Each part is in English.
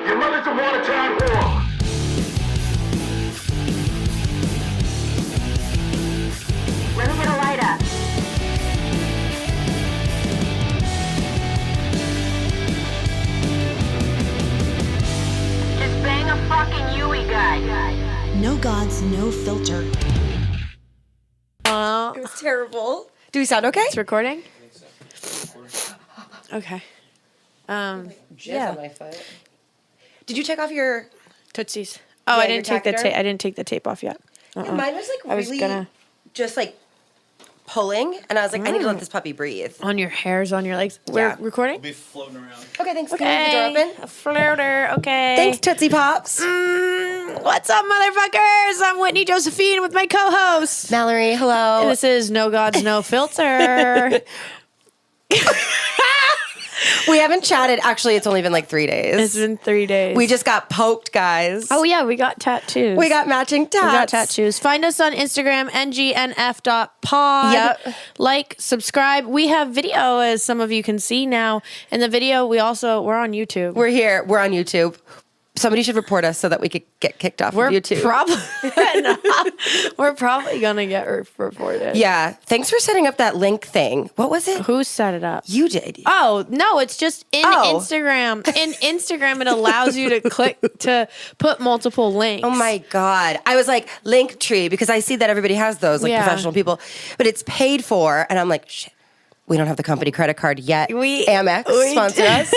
Your mother's a water-town whore. Let me get a lighter. Just bang a fucking Yui guy. No gods, no filter. It was terrible. Do we sound okay? It's recording? Okay. Yeah. On my foot. Did you take off your... Tootsies. Oh, Yeah, I didn't your take the tack tape. I didn't take the tape off yet. Yeah, mine was like I was really gonna just like pulling, and I was like, I need to let this puppy breathe. on your hairs, on your legs. We're Yeah. recording. Be floating around. Okay, thanks. Can you leave the door open? A floater. Okay. Thanks, Tootsie Pops. What's up, motherfuckers? I'm Whitney Josephine with my co-host. Mallory, hello. And this is No Gods, No Filter. We haven't chatted. Actually, it's only been like 3 days. It's been 3 days. We just got poked, guys. Oh yeah, we got tattoos. We got matching tats. We got tattoos. Find us on Instagram, ngnf.pod. Yep. Like, subscribe. We have video, as some of you can see now. In the video, we're on YouTube. We're here. We're on YouTube. Somebody should report us so that we could get kicked off of YouTube. We're probably gonna get reported. Yeah. Thanks for setting up that link thing. What was it? Who set it up? You did. Oh, no, it's just in Instagram. In Instagram, it allows you to click to put multiple links. Oh my God. I was like, Linktree, because I see that everybody has those, like Yeah. professional people, but it's paid for. And I'm like, shit, we don't have the company credit card yet. Amex sponsor us.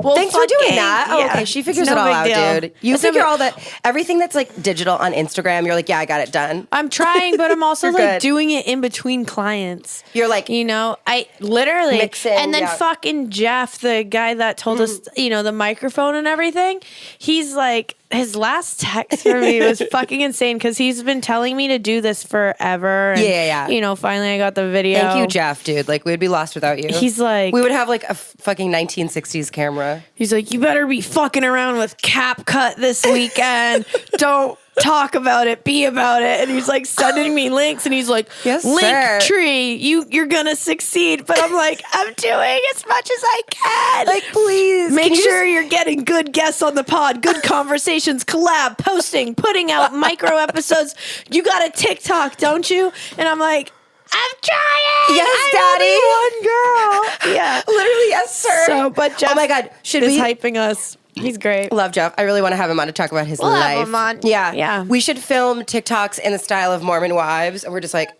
Well, Thanks for doing fucking- that. Oh, yeah. okay, she figures It's it no all big out, deal. dude. You It's figure no big- all that, everything that's like digital on Instagram, you're like, yeah, I got it done. I'm trying, but I'm also You're like good. doing it in between clients. You're like, You know, I literally, Mixing, and then yeah. fucking Jeff, the guy that told us, you know, the microphone and everything, he's like, his last text for me was fucking insane because he's been telling me to do this forever. And, Yeah. You know, finally I got the video. thank you, Jeff, dude. Like, we'd be lost without you. He's like, we would have like a fucking 1960s camera. he's like, you better be fucking around with CapCut this weekend. Don't talk about it, be about it. And he's like sending me links, and he's like, Yes, link sir. tree, you're gonna succeed. But I'm like, I'm doing as much as I can. Like, please. Make can you sure you're getting good guests on the pod, good conversations, collab, posting, putting out micro episodes. You got a TikTok, don't you? And I'm like, I'm trying. Yes, I'm Daddy. only one girl. Yeah. Literally, yes, sir. So, but Jeff oh my God. Should is we hyping us. He's great. Love Jeff. I really want to have him on to talk about his We'll life. have him on. Yeah. Yeah. We should film TikToks in the style of Mormon wives. And we're just like,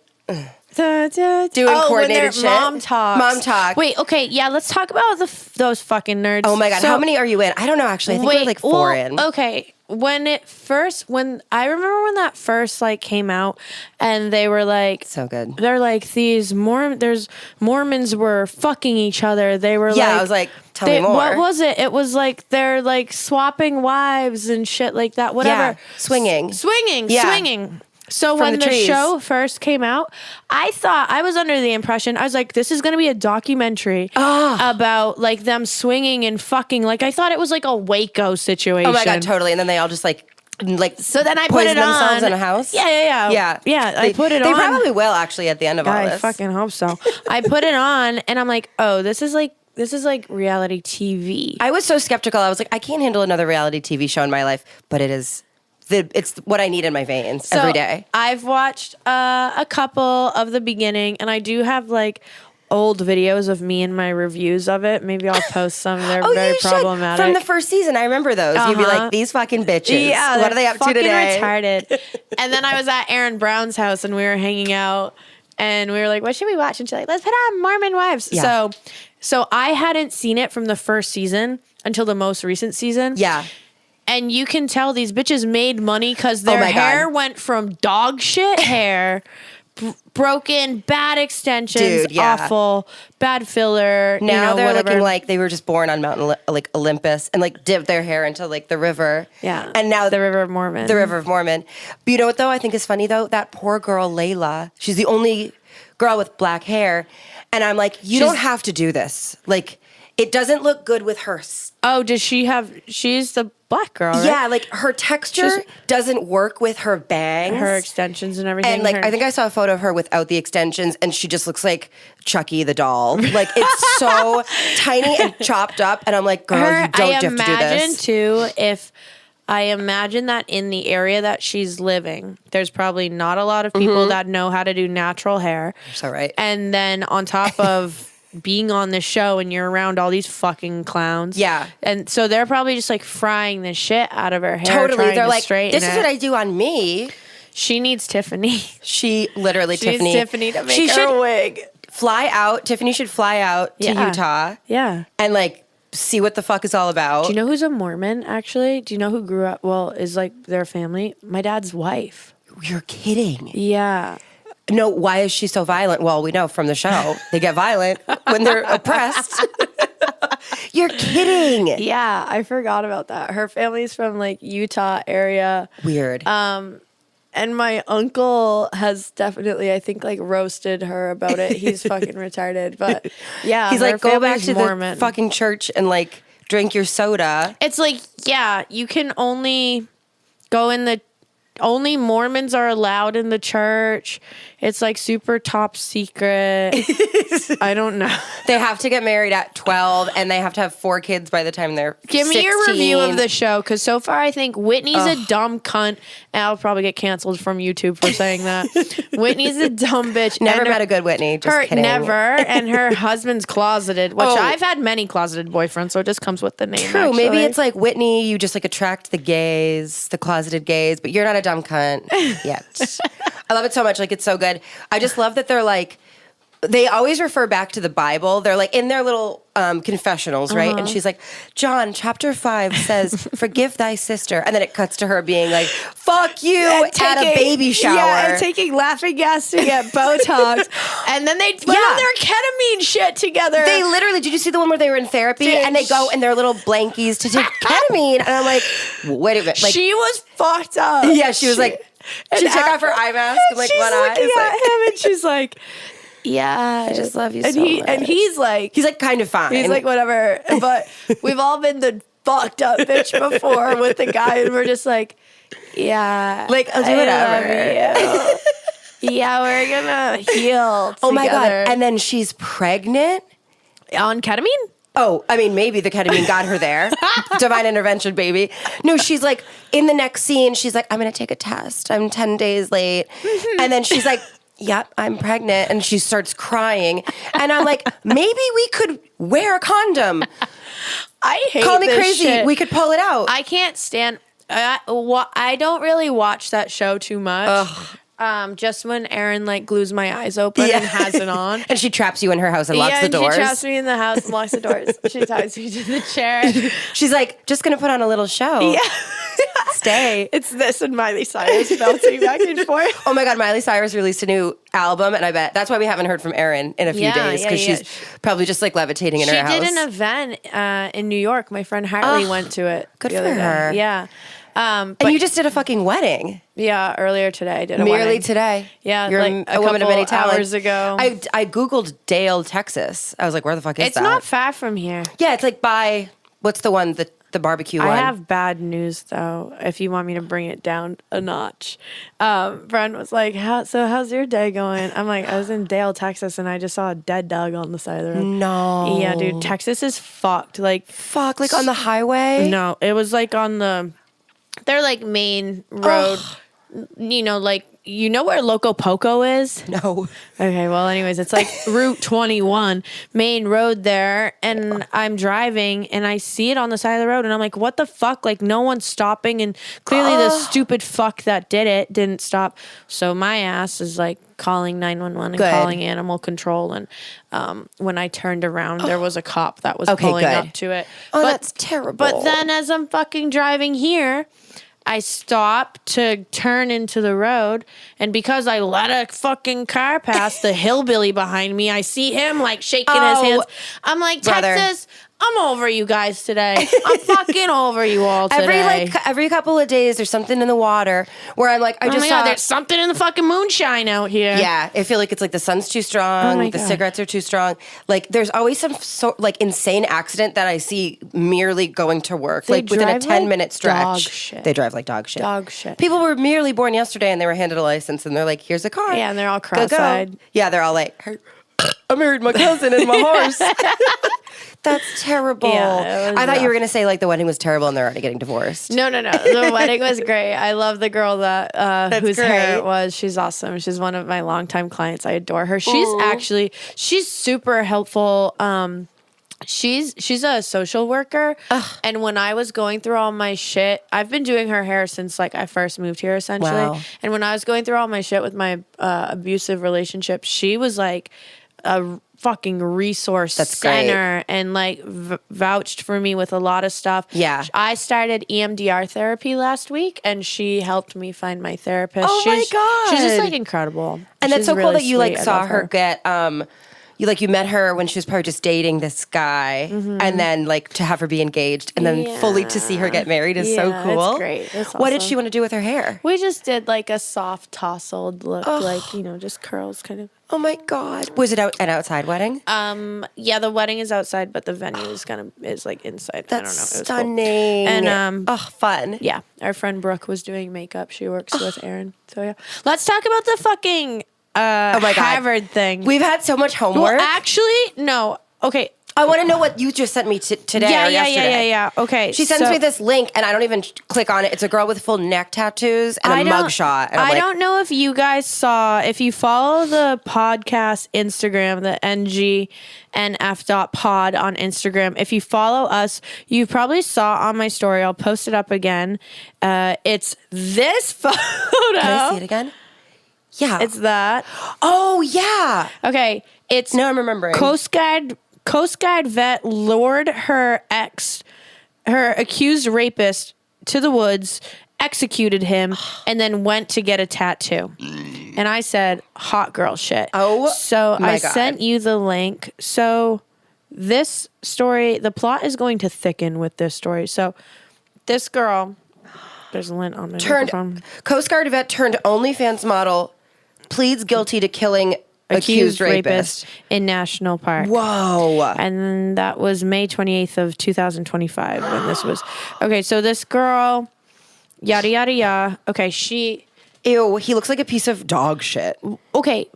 Doing coordinated shit. Mom talk. Mom talk. Wait, okay, yeah, let's talk about those fucking nerds. oh my God. So- how many are you in? I don't know, actually. I think we're like 4 in. Okay, when I remember when that first like came out, and they were like, So good. they're like these Mormons were fucking each other. They were Yeah, like, I was like, tell me more. What was it? It was like they're like swapping wives and shit like that. Whatever. Yeah. Swinging. Yeah. Swinging. So From when the the trees. show first came out, I was under the impression, I was like, this is going to be a documentary about like them swinging and fucking. Like I thought it was like a Waco situation. Oh my God, totally. And then they all just like So then I put poison it themselves on. in a house? Yeah. I put it on. They probably will actually at the end of all I this. fucking hope so. I put it on and I'm like, oh, this is like reality TV. I was so skeptical. I was like, I can't handle another reality TV show in my life, but it's what I need in my veins every day. I've watched a couple of the beginning, and I do have like old videos of me and my reviews of it. Maybe I'll post some. They're very problematic. From the first season, I remember those. You'd be like, these fucking bitches. Yeah, what are they up to fucking today? Retarded. And then I was at Aaron Brown's house, and we were hanging out, and we were like, "What should we watch?" And she's like, "Let's put on Mormon Wives." Yeah. So I hadn't seen it from the first season until the most recent season. Yeah. And you can tell these bitches made money because their my God. hair went from dog shit hair, broken, bad extensions, Dude, yeah. awful, bad filler. Now they're whatever. looking like they were just born on Mount like Olympus and like dipped their hair into like the river. Yeah. And now the River of Mormon. The River of Mormon. But you know what though I think is funny though? That poor girl Layla. She's the only girl with black hair. And I'm like, you don't have to do this. Like, it doesn't look good with her Oh, does she have? She's the black girl, right? Yeah, like her texture doesn't work with her bangs. Her extensions and everything. And like, I think I saw a photo of her without the extensions, and she just looks like Chucky the doll. Like, it's so tiny and chopped up, and I'm like, girl, you don't have to do this. Too, if I imagine that in the area that she's living, there's probably not a lot of people that know how to do natural hair. So right. And then on top of being on the show and you're around all these fucking clowns. Yeah. And so they're probably just like frying the shit out of her hair. Totally. They're like, this is what I do on me. She needs Tiffany. She literally, Tiffany. Needs Tiffany to make her a wig. Fly out. Tiffany should fly out to Utah. Yeah. And like see what the fuck is all about. Do you know who's a Mormon, actually? Do you know who grew up, is like their family? My dad's wife. You're kidding. Yeah. No, why is she so violent? Well, we know from the show they get violent when they're oppressed. You're kidding. Yeah, I forgot about that. Her family's from like Utah area. Weird. And my uncle has definitely, I think, like roasted her about it. He's fucking retarded. But yeah, he's like, go back to Mormon. the fucking church and like drink your soda. It's like, yeah, you can only go in the. Only Mormons are allowed in the church. It's like super top secret. I don't know. They have to get married at 12 and they have to have 4 kids by the time they're Give 16. me your review of the show, because so far I think Whitney's a dumb cunt. And I'll probably get canceled from YouTube for saying that. Whitney's a dumb bitch. Never met a good Whitney. Just kidding. Never. And her husband's closeted, which I've had many closeted boyfriends, so it just comes with the name. True. Actually. Maybe it's like Whitney, you just like attract the gays, the closeted gays, but you're not a dumb cunt yet. I love it so much. Like, it's so good. I just love that they're like, they always refer back to the Bible. They're like in their little confessionals, right? And she's like, John, chapter 5 says, forgive thy sister. And then it cuts to her being like, fuck you at a baby shower. Yeah, and taking laughing gas to get Botox. And then they put on their ketamine shit together. They literally, did you see the one where they were in therapy? Dude, and they go in their little blankies to take ketamine. And I'm like, wait a minute. Like, she was fucked up. yeah, she was like, she took off her eye mask and like she's one eye. looking at Like, him and she's like, yeah, I just love you and so much. And he's like kind of fine. He's like, whatever. But we've all been the fucked up bitch before with the guy, and we're just like, yeah, like, I'll do whatever. Yeah, we're gonna heal. Oh my God. And then she's pregnant on ketamine. Oh, I mean, maybe the ketamine got her there. Divine intervention, baby. No, she's like, in the next scene, she's like, I'm going to take a test. I'm 10 days late. And then she's like, yep, I'm pregnant. And she starts crying. And I'm like, maybe we could wear a condom. I hate Call me this crazy. shit. We could pull it out. I can't stand. I don't really watch that show too much. Ugh. Just when Erin like glues my eyes open and has it on. And she traps you in her house and locks the doors. She traps me in the house and locks the doors. She ties me to the chair. She's like, just going to put on a little show. Yeah. Stay. It's this and Miley Cyrus bouncing back and forth. Oh my God, Miley Cyrus released a new album, and I bet that's why we haven't heard from Erin in a few days, because she's probably just like levitating in her house. She did an event in New York. My friend Harley went to it. Good for her. Yeah. And you just did a fucking wedding. Yeah, earlier today I did a Merely wedding. today. Yeah, you're like a woman of many talents. hours ago. I Googled Dale, Texas. I was like, where the fuck is that? It's not far from here. Yeah, it's like by, what's the one, the barbecue one? I have bad news though, if you want me to bring it down a notch. Bren was like, how's your day going? I'm like, I was in Dale, Texas, and I just saw a dead dog on the side of the road. No. Yeah, dude, Texas is fucked. Like, fuck, like on the highway? No, it was like on they're like main road, like, you know where Loco Poco is? No. Okay, well, anyways, it's like Route 21, main road there, and I'm driving, and I see it on the side of the road, and I'm like, what the fuck? Like, no one's stopping, and clearly the stupid fuck that did it didn't stop. So my ass is like calling 911 and calling animal control, and when I turned around, there was a cop that was pulling up to it. Oh, that's terrible. But then as I'm fucking driving here, I stop to turn into the road, and because I let a fucking car pass, the hillbilly behind me, I see him like shaking his hands. I'm like, brother. Texas, I'm over you guys today. I'm fucking over you all today. Every couple of days, there's something in the water where I'm like, I oh just my saw. God, there's something in the fucking moonshine out here. Yeah, I feel like it's like the sun's too strong, Oh my the God. cigarettes are too strong. Like there's always some insane accident that I see merely going to work, They like within a drive like 10-minute stretch. dog shit. They drive like dog shit. Dog shit. People were merely born yesterday and they were handed a license and they're like, "Here's a car." Yeah, and they're all Go, go. cross-eyed. Yeah, they're all like, "I married my cousin and my horse." That's terrible. Yeah, it was I thought you rough. were gonna say like the wedding was terrible and they're already getting divorced. No. The wedding was great. I love the girl that whose hair great. it was. She's awesome. She's one of my longtime clients. I adore her. She's super helpful. She's a social worker. And when I was going through all my shit, I've been doing her hair since like I first moved here essentially. Wow. And when I was going through all my shit with my abusive relationship, she was like a fucking resource That's great. center and like vouched for me with a lot of stuff. Yeah. I started EMDR therapy last week and she helped me find my therapist. Oh my God. She's just like incredible. And that's She's so cool really that you like sweet. I saw love her get you met her when she was probably just dating this guy and then like to have her be engaged and then fully to see her get married is so Yeah, cool. it's great. It's What did awesome. she want to do with her hair? We just did like a soft tousled look, like, just curls kind of. Oh my God. Was it an outside wedding? Yeah, the wedding is outside, but the venue is like inside. That's I don't know. It was cool. stunning. And fun. yeah, our friend Brooke was doing makeup. She works with Aaron. So yeah. Let's talk about the fucking Oh my God. Harvard thing. We've had so much homework. Well, actually, no. Okay. I want to know what you just sent me today or yesterday. Yeah. Okay. She sends so- me this link and I don't even click on it. It's a girl with full neck tattoos and a mugshot. And I'm I like, don't know if you guys saw, if you follow the podcast Instagram, the NGNF.pod on Instagram, if you follow us, you probably saw on my story, I'll post it up again. It's this photo. Can I see it again? Yeah. It's that. Oh, yeah. Okay. It's Now I'm remembering. Coast Guard vet lured her accused rapist to the woods, executed him, and then went to get a tattoo. And I said, hot girl shit. Oh, so my I God. sent you the link. So this story, the plot is going to thicken with this story. So this girl, there's a lint on my microphone. Coast Guard vet turned OnlyFans model pleads guilty to killing accused rapist. in National Park. Whoa. And that was May 28th of 2025 when this was. Okay, so this girl, yada, yada, yada. Okay, Ew, he looks like a piece of dog shit. okay,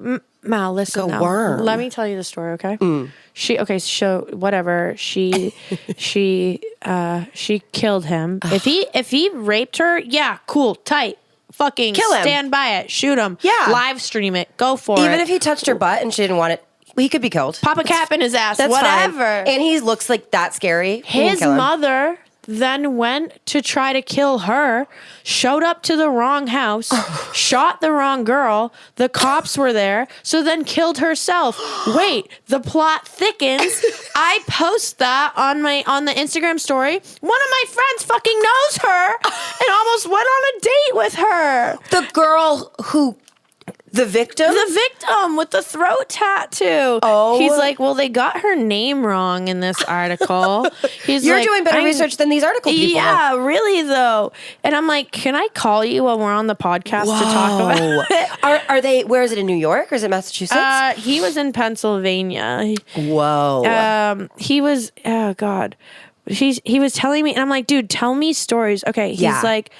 Mal, listen Like a now. worm. Let me tell you the story, okay? Whatever. She killed him. If he raped her, yeah, cool, tight. Fucking Kill him. stand by it. Shoot him. Yeah. Live stream it. Go for it. Even if he touched her butt and she didn't want it, he could be killed. Pop a cap in his ass. That's whatever. fine. And he looks like that scary. You can His kill him. mother then went to try to kill her, showed up to the wrong house, shot the wrong girl. The cops were there, so then killed herself. Wait, the plot thickens. I post that on the Instagram story. One of my friends fucking knows her and almost went on a date with her. The girl who... The victim? The victim with the throat tattoo. Oh. He's like, well, they got her name wrong in this article. He's You're like, doing better research than these article people. Yeah, really though. And I'm like, can I call you when we're on the podcast to talk about it? Are they, where is it, in New York or is it Massachusetts? He was in Pennsylvania. Whoa. He was, oh God. He was telling me, and I'm like, dude, tell me stories. Okay. He's Yeah. like,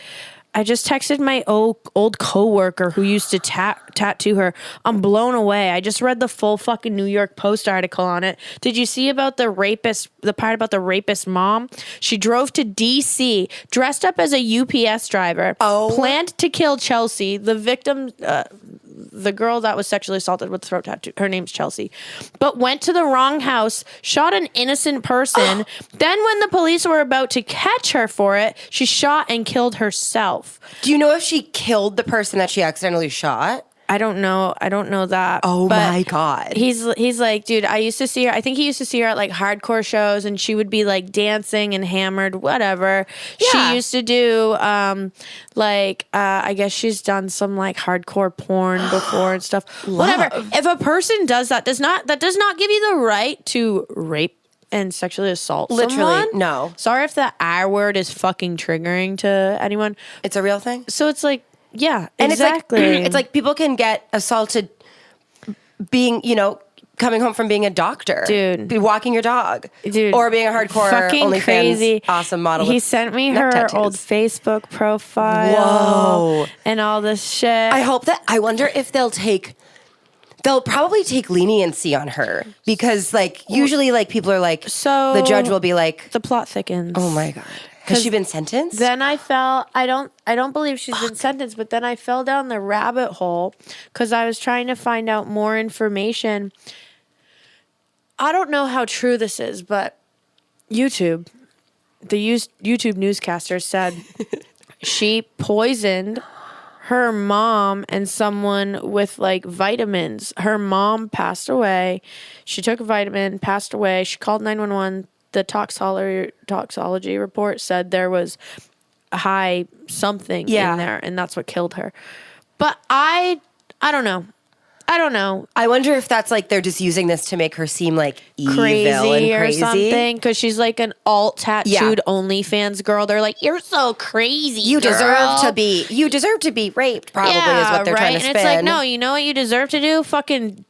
I just texted my old coworker who used to tattoo her. I'm blown away. I just read the full fucking New York Post article on it. Did you see about the rapist, the part about the rapist mom? She drove to DC, dressed up as a UPS driver, planned to kill Chelsea, the victim, the girl that was sexually assaulted with throat tattoo. Her name's Chelsea. But went to the wrong house, shot an innocent person. Then when the police were about to catch her for it, she shot and killed herself. Do you know if she killed the person that she accidentally shot? I don't know that. Oh but my God. He's like, dude, I used to see her. I think he used to see her at like hardcore shows and she would be like dancing and hammered, whatever. Yeah. She used to do I guess she's done some like hardcore porn before and stuff. Whatever. If a person does that, does not give you the right to rape and sexually assault Literally, someone. no. Sorry if the I word is fucking triggering to anyone. It's a real thing. So it's like, yeah, And exactly. it's like people can get assaulted being, coming home from being a doctor. Dude. Be walking your dog. Dude, Or being a hardcore fucking OnlyFans crazy. awesome model. He with sent me neck her tattoos. old Facebook profile. Whoa. And all this shit. I wonder if they'll probably take leniency on her because usually people are like, So the judge will be like, the plot thickens. oh my God. Has she been sentenced? Then I don't believe she's been sentenced, but then I fell down the rabbit hole because I was trying to find out more information. I don't know how true this is, but YouTube newscaster said she poisoned her mom and someone with vitamins. Her mom passed away. She took a vitamin, passed away. She called 911. The toxology report said there was a high something in there, and that's what killed her. But I don't know. I wonder if that's they're just using this to make her seem evil Crazy and or crazy. something, because she's an alt tattooed OnlyFans girl. They're like, you're so crazy. You girl. deserve to be raped. Probably is what they're trying to spin. And it's like, no, you know what you deserve to do? Fucking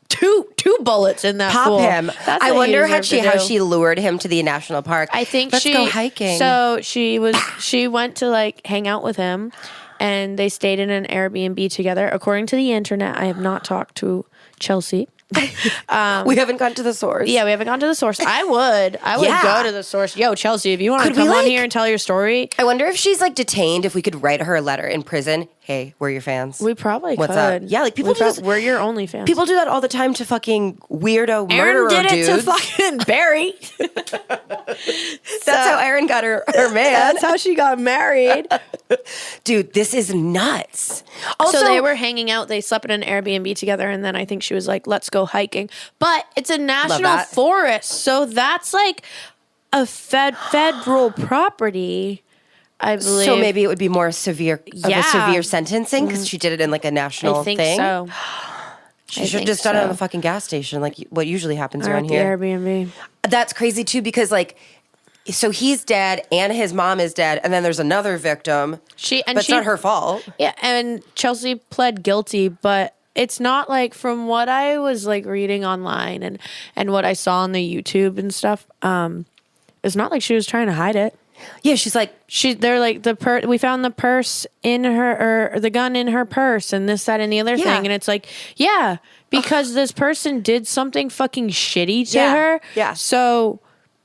two bullets in that Pop fool. him. That's I what you wonder how deserve to do. she lured him to the national park. I think Let's she go hiking. So she went to hang out with him, and they stayed in an Airbnb together. According to the internet, I have not talked to Chelsea. We haven't gone to the source. Yeah, we haven't gone to the source. I would Yeah. go to the source. Yo, Chelsea, if you want to Could we, come on here and tell your story, I wonder if she's detained. If we could write her a letter in prison. Hey, we're your fans. we probably What's could. up? Yeah, people do this. We're your OnlyFans. People do that all the time to fucking weirdo Aaron murderer did it dudes. to fucking Barry. That's how Aaron got her man. That's how she got married. Dude, this is nuts. Also, So they were hanging out. They slept in an Airbnb together, and then I think she was like, "Let's go hiking." But it's a national that. forest, so that's a federal property, I believe. so maybe it would be more severe of Yeah. a severe sentencing because she did it in a national I think thing. so. She should have just done it on the fucking gas station, what usually happens Or around at the here. Airbnb. That's crazy too because so he's dead and his mom is dead, and then there's another victim. But it's not her fault. Yeah, and Chelsea pled guilty, but it's not from what I was reading online and what I saw on the YouTube and stuff. It's not like she was trying to hide it. Yeah, she's like, They're we found the purse in her, or the gun in her purse, and this, that, and the other Yeah. thing, and it's because this person did something fucking shitty to her. Yeah. So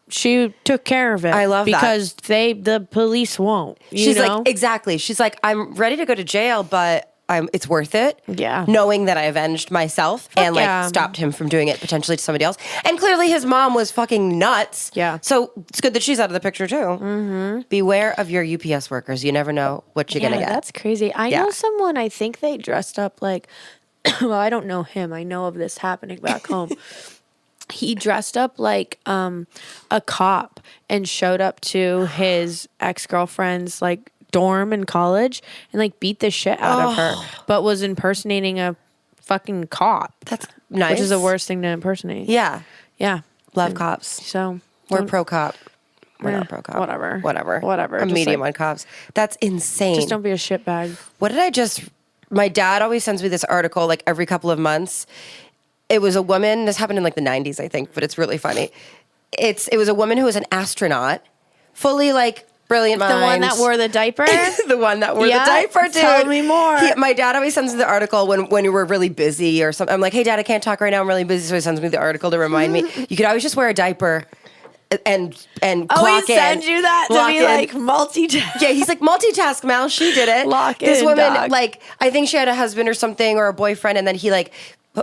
she took care of it. I love that. because the police won't. she's know? exactly. She's like, I'm ready to go to jail, but it's worth it. Yeah. Knowing that I avenged myself and yeah. stopped him from doing it potentially to somebody else. And clearly his mom was fucking nuts. Yeah. So it's good that she's out of the picture too. Mm-hmm. Beware of your UPS workers. You never know what you're gonna get. That's crazy. I know someone. I think they dressed up well, I don't know him. I know of this happening back home. He dressed up like a cop and showed up to his ex-girlfriend's dorm in college and beat the shit out of her, but was impersonating a fucking cop. That's nice. Which is the worst thing to impersonate. Yeah. Yeah. Love cops. So We're don't- pro cop. We're Eh, not pro cop. whatever. Whatever. I'm Just, medium on cops. That's insane. Just don't be a shitbag. What did I just... My dad always sends me this article every couple of months. It was a woman. This happened in the 90s, I think, but it's really funny. It was a woman who was an astronaut, fully brilliant mind. The one that wore the diaper? The one that wore Yeah? the diaper, dude. Tell me more. My dad always sends me the article when you were really busy or something. I'm like, hey, Dad, I can't talk right now. I'm really busy. So he sends me the article to remind me. You could always just wear a diaper and clock he in. send you that to Lock be in. multitask. Yeah, he's multitask, Mal. She did it. Lock this in, woman, dog. I think she had a husband or something or a boyfriend, and then he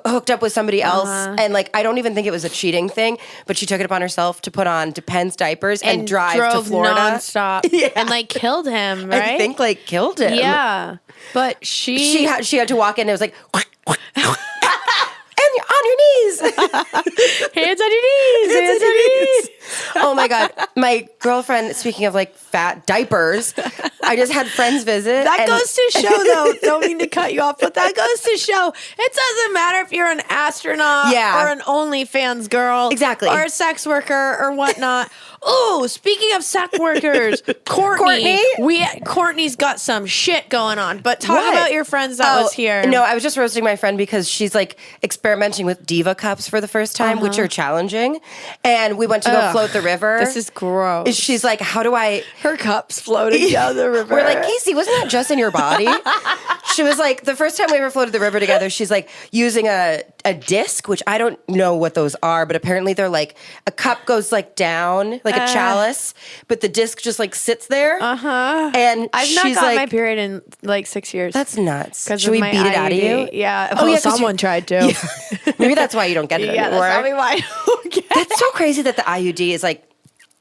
hooked up with somebody else, and I don't even think it was a cheating thing, but she took it upon herself to put on Depends diapers and drive to drove Florida nonstop Yeah. and killed him, right? I think killed him. Yeah, but She had to walk in. And it was and you're on your knees. hands on your knees, hands on your knees. Oh my God. My girlfriend, speaking of like fat diapers, I just had friends visit. That and- goes to show, though, don't mean to cut you off, but that goes to show it doesn't matter if you're an astronaut Yeah. or an OnlyFans girl. Exactly. Or a sex worker or whatnot. Oh, speaking of sex workers, Courtney. Courtney's got some shit going on. But talk What? about your friends that was here. No, I was just roasting my friend because she's like experimenting with diva cups for the first time, which are challenging. And we went to go float the river. This is gross. She's like, how do I... Her cups floating down the river. We're like, Casey, wasn't that just in your body? She was like, the first time we ever floated the river together, she's like using a disc, which I don't know what those are, but apparently they're like, a cup goes like down, like a chalice, but the disc just like sits there. And I've not she's got like, my period in like 6 years. that's nuts. 'Cause Should of we my beat it out of you? IUD. Yeah. Oh, Well, yeah, 'cause someone tried to. Maybe that's why you don't get it Yeah, anymore. that's probably why I don't get it. That's so crazy that the IUD is like,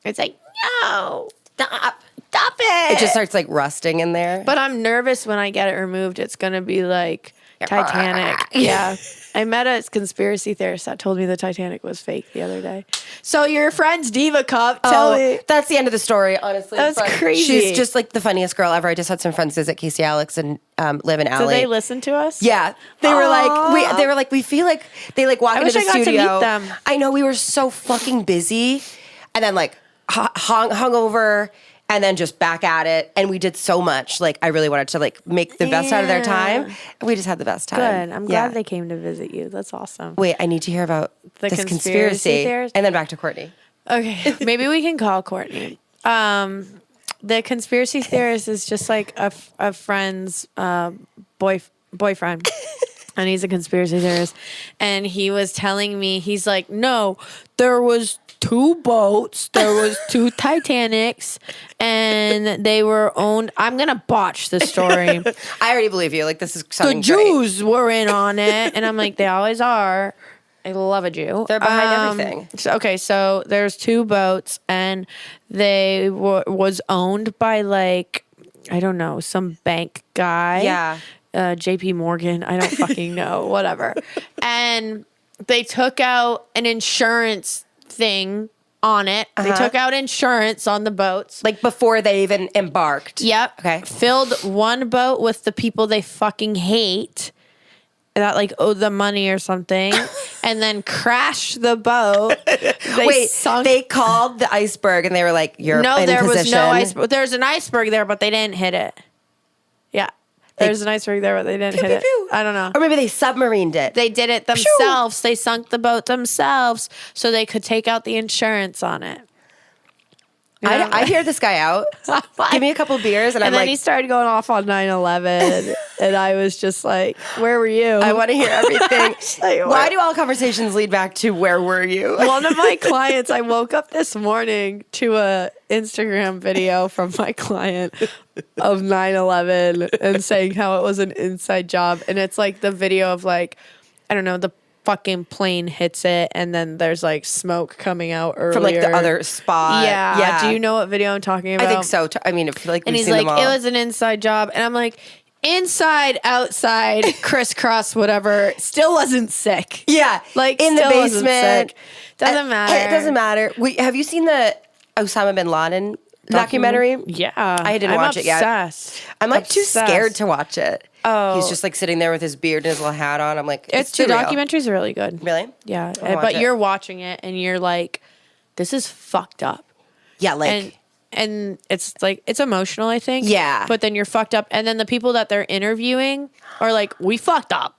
It's like, no, stop it. it just starts like rusting in there. But I'm nervous when I get it removed. It's going to be like Titanic. Yeah. I met a conspiracy theorist that told me the Titanic was fake the other day. So your friend's Diva Cup, tell me. That's the end of the story, honestly. That's But crazy. She's just like the funniest girl ever. I just had some friends visit Casey, Alex, and Liv and So Allie. they listen to us? Yeah, they were like, we feel like they like walk I into wish the I got to studio. meet them. I know we were so fucking busy, and then like hung over, and then just back at it, and we did so much. Like I really wanted to like make the best out of their time, and we just had the best time. Good. I'm glad they came to visit you. That's awesome. Wait, I need to hear about The this conspiracy theorist? and then back to Courtney. Okay, maybe we can call Courtney. The conspiracy theorist is just like a friend's boyfriend. And he's a conspiracy theorist. And he was telling me, he's like, no, there was 2 boats, there was 2 Titanics, and they were owned. I'm going to botch the story. I already believe you. Like this is The something Jews were in on it. And I'm like, they always are. I love a Jew. They're behind everything. So there's 2 boats, and they was owned by like, I don't know, some bank guy. Yeah. JP Morgan. I don't fucking know. Whatever. And they took out an insurance thing on it. They took out insurance on the boats. Like before they even embarked. Yep. Okay. Filled one boat with the people they fucking hate that like owed them money or something, and then crashed the boat. They called the iceberg and they were like, "You're no, in there position." was no iceberg. There's an iceberg there, but they didn't hit it. Yeah, there's an iceberg there, but they didn't hit it. pew. I don't know. Or maybe they submarined it. They did it themselves. They sunk the boat themselves so they could take out the insurance on it. I hear this guy out. Give me a couple beers, and I'm then like, he started going off on 9/11, and I was just like, "Where were you?" I want to hear everything. Like, Why do all conversations lead back to where were you? One of my clients, I woke up this morning to a Instagram video from my client of 9/11 and saying how it was an inside job, and it's like the video of like, I don't know, the fucking plane hits it, and then there's like smoke coming out earlier From like the other spot. Yeah. Do you know what video I'm talking about? I think so. I mean, I feel like And we've he's seen like, them all. it was an inside job. And I'm like, inside, outside, crisscross, whatever. Still wasn't sick. Yeah, Like, in the still wasn't basement. sick. Doesn't matter. It doesn't matter. Have you seen the Osama bin Laden documentary? Yeah. I didn't watch it yet. Obsessed. I'm like too Obsessed. scared to watch it. Oh. He's just like sitting there with his beard and his little hat on. I'm like, it's The too real. documentary's really good. Really? Yeah. I'll watch But it. you're watching it and you're like, this is fucked up. Yeah, like And it's like, it's emotional, I think. Yeah. But then you're fucked up. And then the people that they're interviewing are like, we fucked up.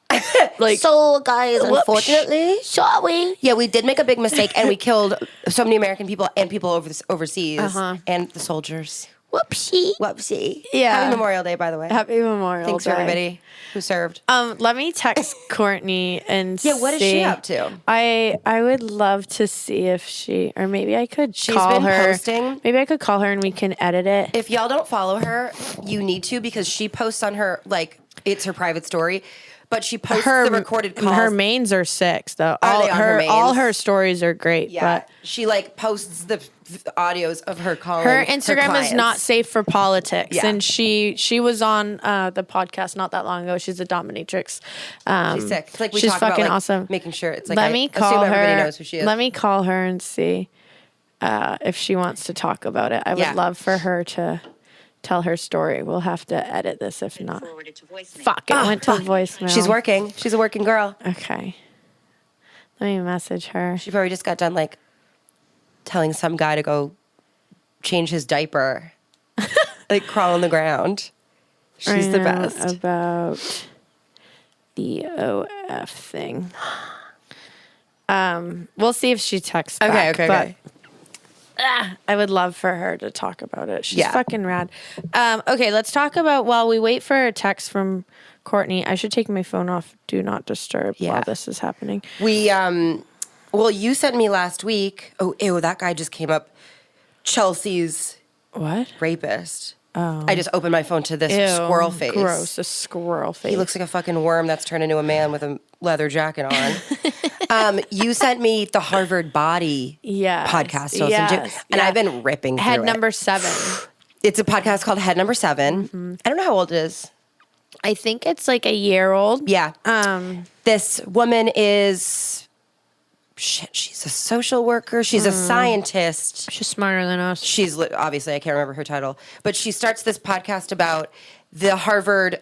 Like, so guys, unfortunately, sorry. yeah, we did make a big mistake and we killed so many American people and people overseas and the soldiers. Whoopsie. Whoopsie. Yeah. Happy Memorial Day, by the way. Happy Memorial Thanks Day. for everybody who served. Let me text Courtney and Yeah, what is she see. up to? I would love to see if she, or maybe I could She's call been her. posting. Maybe I could call her and we can edit it. If y'all don't follow her, you need to because she posts on her, like, it's her private story, but she posts the recorded calls. Her mains are 6 though. Are they on her all mains? her stories are great. Yeah, But she like posts the audios of her calling. her Instagram is clients. not safe for politics, Yeah. and she was on the podcast not that long ago. She's a dominatrix. She's sick. It's like we she's talk about fucking like, awesome. making sure it's like Let I me assume call everybody her. knows who she is. Let me call her and see. if she wants to talk about it. I would Yeah. love for her to tell her story. We'll have to edit this if not. Fuck, it went to voicemail. She's working. She's a working girl. Okay. Let me message her. She probably just got done like telling some guy to go change his diaper, like crawl on the ground. She's the best. About the OF thing. We'll see if she texts back. Okay. I would love for her to talk about it. She's Yeah. fucking rad. Okay, let's talk about while we wait for a text from Courtney. I should take my phone off Do Not Disturb while this is happening. We, well, you sent me last week. Oh, ew, that guy just came up. Chelsea's What? rapist. Oh. I just opened my phone to this squirrel face. Gross, a squirrel face. He looks like a fucking worm that's turned into a man with a leather jacket on. You sent me the Harvard Body podcast to listen to, and I've been ripping through Head it. number 7. It's a podcast called Head Number 7. I don't know how old it is. I think it's like a year old. Yeah. This woman is... Shit, she's a social worker. She's a scientist. She's smarter than us. She's obviously, I can't remember her title, but she starts this podcast about the Harvard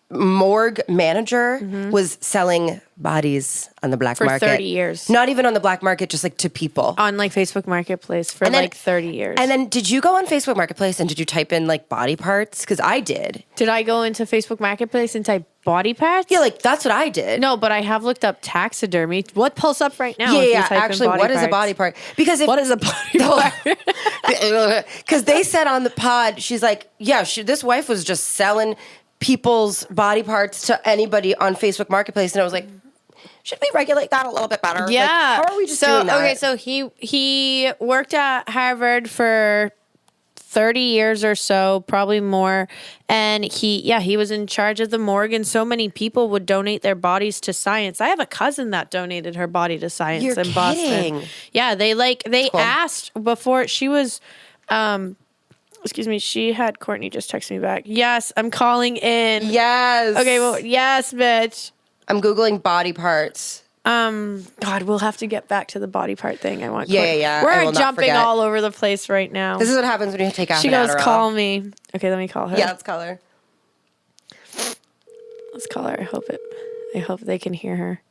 morgue manager was selling bodies on the black For market 30 years. Not even on the black market, just like to people. On like Facebook Marketplace for And then- like 30 years. And then did you go on Facebook Marketplace and did you type in like body parts? Because I did. did I go into Facebook Marketplace and type body parts? Yeah, like that's what I did. No, but I have looked up taxidermy. What pulls up right now? if you Yeah, type in actually, body what is a parts? body part? Because if What is a body part? Because they said on the pod, she's like, yeah, this wife was just selling people's body parts to anybody on Facebook Marketplace, and I was like, should we regulate that a little bit better? Like, Yeah. how are we just doing that? Okay, so he worked at Harvard for 30 years or so, probably more. And he was in charge of the morgue, and so many people would donate their bodies to science. I have a cousin that donated her body to science You're in Boston. kidding. Yeah, they cool. asked before she was excuse me, she had Courtney just text me back. Yes, I'm calling in. Yes. Okay, well, yes, bitch. I'm Googling body parts. God, we'll have to get back to the body part thing. I want. Yeah, Courtney. yeah, I will We're not jumping forget. all over the place right now. This is what happens when you take out She an goes, Adderall. call me. Okay, let me call her. Yeah, let's call her. Let's call her. I hope they can hear her.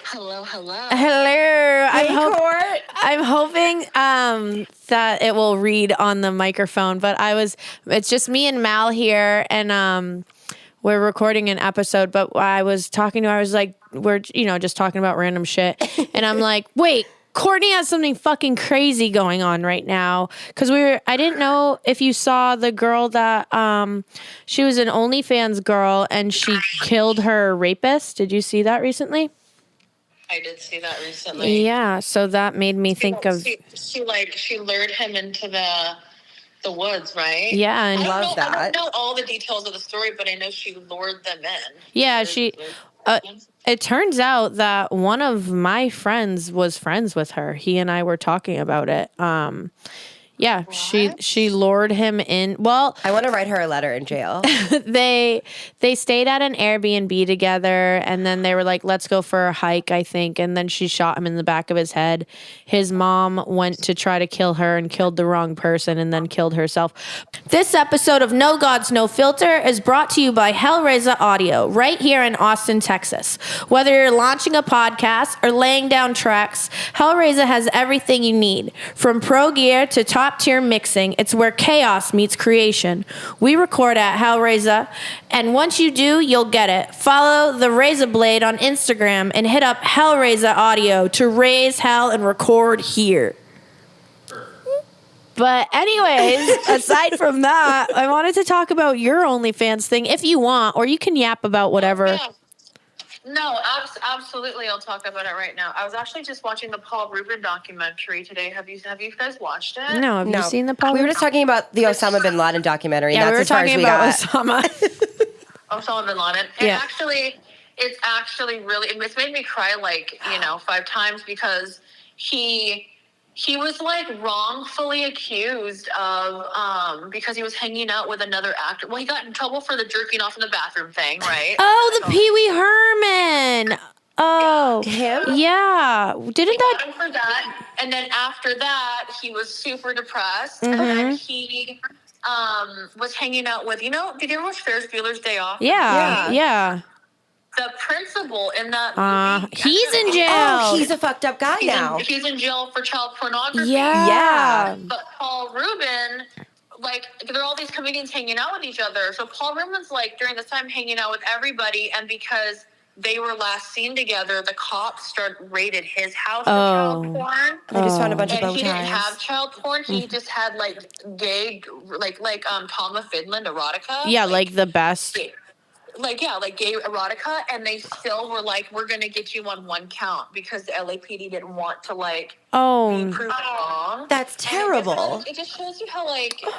Hello. Hello. I'm hoping that it will read on the microphone, but it's just me and Mal here, and we're recording an episode, but I was talking to her, I was like, we're just talking about random shit, and I'm like, wait, Courtney has something fucking crazy going on right now. Because I didn't know if you saw the girl that, she was an OnlyFans girl and she killed her rapist. Did you see that recently? I did see that recently. Yeah, so that made me think of... She lured him into the woods, right? Yeah, and Love that. I don't know all the details of the story, but I know she lured them in. yeah, it turns out that one of my friends was friends with her. He and I were talking about it. Yeah, she lured him in. Well, I want to write her a letter in jail. they stayed at an Airbnb together, and then they were like, let's go for a hike, I think. And then she shot him in the back of his head. His mom went to try to kill her and killed the wrong person and then killed herself. This episode of No Gods, No Filter is brought to you by Hellraiser Audio, right here in Austin, Texas. Whether you're launching a podcast or laying down tracks, Hellraiser has everything you need. From pro gear to top-tier mixing, it's where chaos meets creation. We record at Hellraiser, and once you do, you'll get it. Follow the Razor Blade on Instagram and hit up Hellraiser Audio to raise hell and record here. But anyways, aside from that, I wanted to talk about your OnlyFans thing if you want, or you can yap about whatever. Yeah. No, absolutely. I'll talk about it right now. I was actually just watching the Paul Rubin documentary today. Have you guys watched it? No, have you seen the Paul? We were just talking about the Osama bin Laden documentary. Yeah, and that's we were as far talking as we about got. Osama. Osama bin Laden. Yeah. It's actually really, it's made me cry 5 times because he was wrongfully accused of because he was hanging out with another actor. Well, he got in trouble for the jerking off in the bathroom thing, right? Oh, the Pee Wee Herman. Oh, Him? yeah. Didn't Got that? him for that. And then after that, he was super depressed. And then he was hanging out with, did you ever watch Ferris Bueller's Day Off? Yeah. The principal in that movie. He's in jail. Oh, he's a fucked up guy now. He's in jail for child pornography. Yeah. But Paul Rubin, like, there are all these comedians hanging out with each other. So Paul Rubin's, like, during this time hanging out with everybody. And because they were last seen together, the cops raided his house for child porn. They just found a bunch of bow And he didn't ties. have child porn. He just had, like, gay, like Tom of Finland erotica. Yeah, like the best. Like gay erotica, and they still were like, we're gonna get you on one count because the LAPD didn't want to be proven wrong. That's terrible. It just shows you how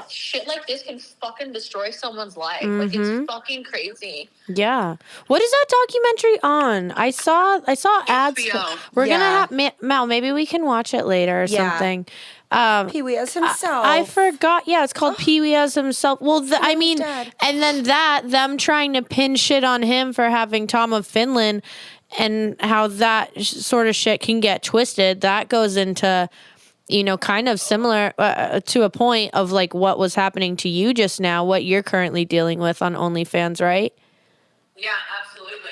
shit like this can fucking destroy someone's life. Like, it's fucking crazy. Yeah. What is that documentary on? I saw ads. HBO. We're gonna have Mel. Maybe we can watch it later or something. Pee Wee as himself. I forgot. Yeah, it's called Pee Wee as himself. Well, I mean, dead. and then them trying to pin shit on him for having Tom of Finland, and how that sort of shit can get twisted. That goes into, kind of similar to a point of like what was happening to you just now, what you're currently dealing with on OnlyFans, right? Yeah, absolutely.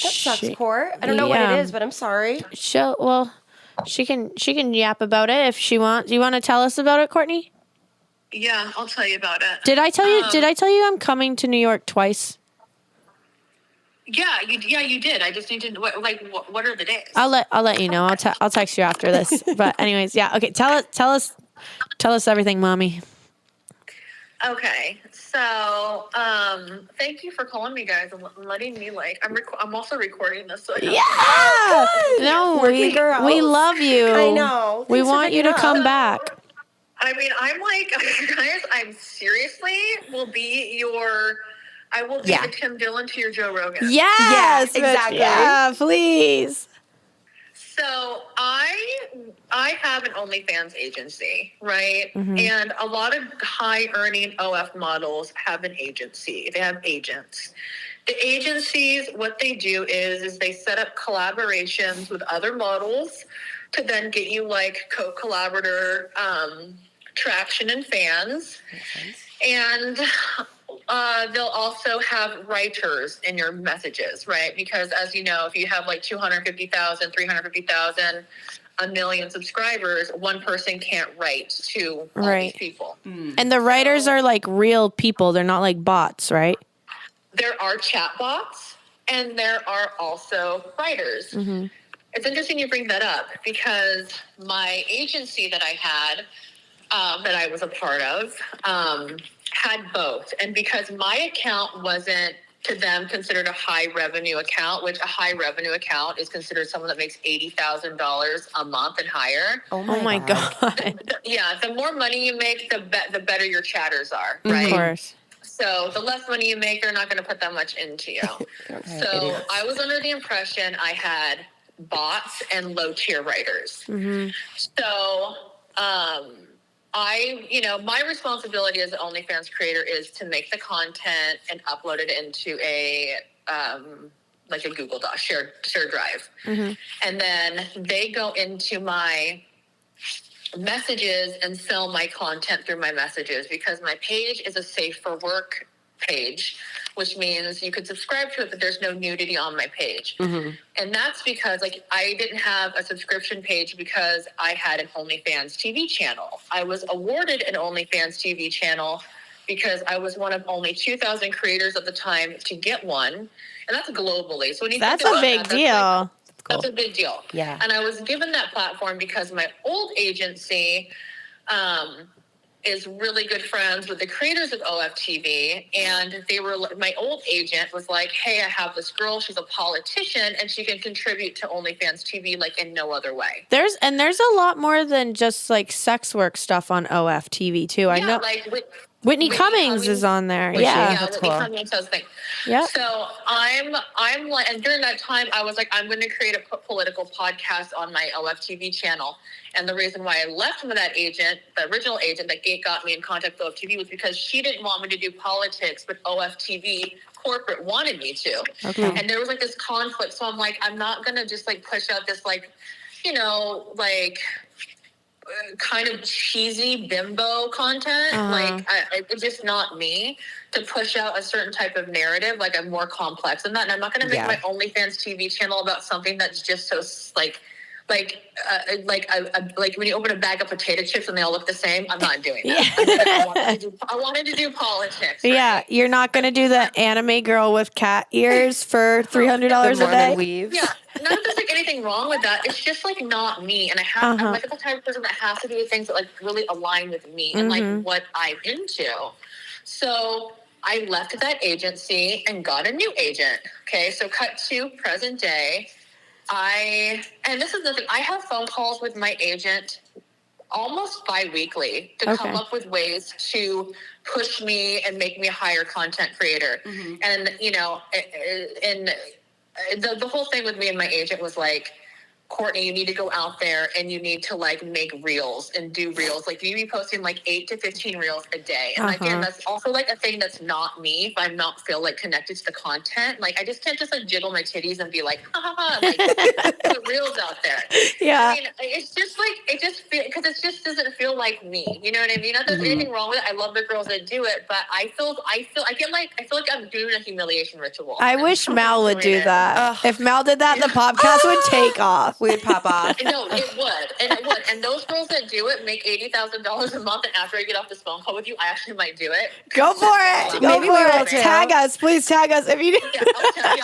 That sucks, Court. I don't know what it is, but I'm sorry. She can yap about it if she wants. Do you want to tell us about it, Courtney? Yeah, I'll tell you about it. Did I tell you? Did I tell you I'm coming to New York twice? Yeah, you did. I just need to what are the days? I'll let you know. I'll text you after this. But anyways, yeah. Okay, tell us everything, mommy. Okay, so thank you for calling me, guys, and letting me I'm also recording this. So No, Working girls. we love you. I know. We Thanks for want you to picking come up. back. I mean, I'm like, guys, I will be the Tim Dillon to your Joe Rogan. Yes, exactly. Yeah, please. So I have an OnlyFans agency, right? And a lot of high-earning OF models have an agency. They have agents. The agencies, what they do is they set up collaborations with other models to then get you like co-collaborator traction and fans. And they'll also have writers in your messages, right? Because as you know, if you have like 250,000, 350,000, a million subscribers, one person can't write to all these people. And the writers are like real people. They're not like bots, right? There are chat bots and there are also writers. It's interesting you bring that up because my agency that I had, that I was a part of, had both. And because my account wasn't to them considered a high revenue account, which a high revenue account is considered someone that makes $80,000 a month and higher. Oh my God. Yeah, the more money you make, the better your chatters are, right? Of course. So the less money you make, they're not going to put that much into you. So I was under the impression I had bots and low tier writers. So my responsibility as an OnlyFans creator is to make the content and upload it into a like a Google Doc shared drive. And then they go into my messages and sell my content through my messages because my page is a safe for work page, which means you could subscribe to it, but there's no nudity on my page. And that's because I didn't have a subscription page because I had an OnlyFans TV channel. I was awarded an OnlyFans TV channel because I was one of only 2,000 creators at the time to get one. And that's globally. So when you That's think a about big that, deal. That's a big deal. Yeah. And I was given that platform because my old agency is really good friends with the creators of OFTV. And my old agent was like, hey, I have this girl. She's a politician and she can contribute to OnlyFans TV in no other way. There's a lot more than just like sex work stuff on OFTV too. I know. Whitney Cummings is on there. Was she? Yeah. That's Whitney cool. Cummings does thing. Yep. So I'm like, and during that time, I was like, I'm going to create a political podcast on my OFTV channel. And the reason why I left with that agent, the original agent that got me in contact with OFTV, was because she didn't want me to do politics, but OFTV corporate wanted me to. Okay. And there was like this conflict. So I'm like, I'm not going to just like push out this like, you know, like kind of cheesy bimbo content. Like it's just not me to push out a certain type of narrative. Like I'm more complex than that. And I'm not going to make my OnlyFans TV channel about something that's just so like when you open a bag of potato chips and they all look the same. I'm not doing that. I wanted to do politics. Right? Yeah, you're not gonna do the anime girl with cat ears for $300 a Mormon day. weave. Yeah, not that there's like anything wrong with that. It's just like not me, and I'm like the type of person that has to do things that like really align with me and like what I'm into. So I left that agency and got a new agent. Okay, so cut to present day. And this is the thing, I have phone calls with my agent almost bi-weekly to come up with ways to push me and make me a higher content creator. And, you know, and the whole thing with me and my agent was like, Courtney, you need to go out there and you need to like make reels and do reels. Like you need to be posting like 8 to 15 reels a day. And again, that's also like a thing that's not me. If I'm not feel like connected to the content, like I just can't just like jiggle my titties and be like, ha ha ha, like put reels out there. Yeah. I mean, it's just like, it just feel, because it just doesn't feel like me. You know what I mean? Not that there's anything wrong with it. I love the girls that do it, but I feel like I'm doing a humiliation ritual. I wish Mal would do that. If Mal did that, the podcast would take off. We would pop off. No, it would. And those girls that do it make $80,000 a month. And after I get off this phone call with you, I actually might do it. Go for it. Go Maybe we for will it. too. Tag us. Please tag us if you do. Yeah,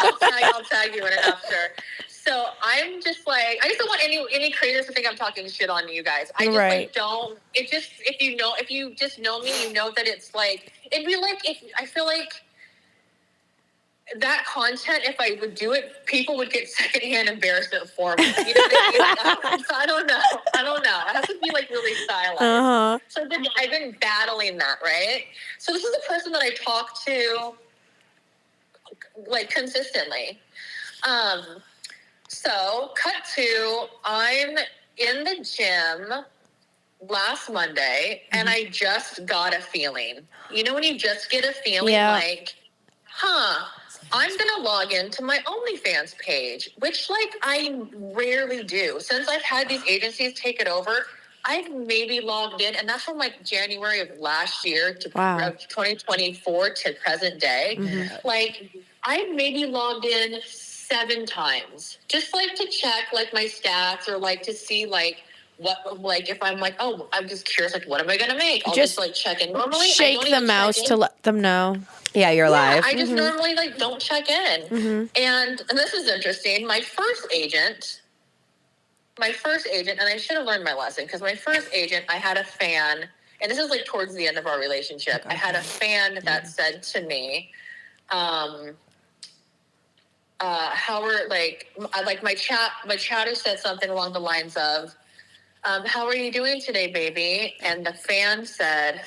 I'll tag you in it after. So I'm just like, I just don't want any creators to think I'm talking shit on you guys. I just like don't. It just if you just know me, you know that it's like it'd be like if I feel like that content, if I would do it, people would get secondhand embarrassment for me. You know what I mean? I don't know. It has to be like really stylized. So I've been battling that, right? So this is a person that I talk to like consistently. So cut to, I'm in the gym last Monday and I just got a feeling. You know when you just get a feeling like, I'm going to log into my OnlyFans page, which like I rarely do. Since I've had these agencies take it over, I've maybe logged in, and that's from like January of last year to 2024 to present day. Like I've maybe logged in 7 times, just like to check like my stats or like to see like what, like if I'm like, oh, I'm just curious, like what am I going to make? I'll just like check in. Normally, shake the mouse to let them know. Yeah, you're live. I just normally like don't check in. And this is interesting. My first agent, and I should have learned my lesson because my first agent, I had a fan, and this is like towards the end of our relationship. I had a fan that said to me, Howard, like my chatter said something along the lines of, how are you doing today, baby? And the fan said,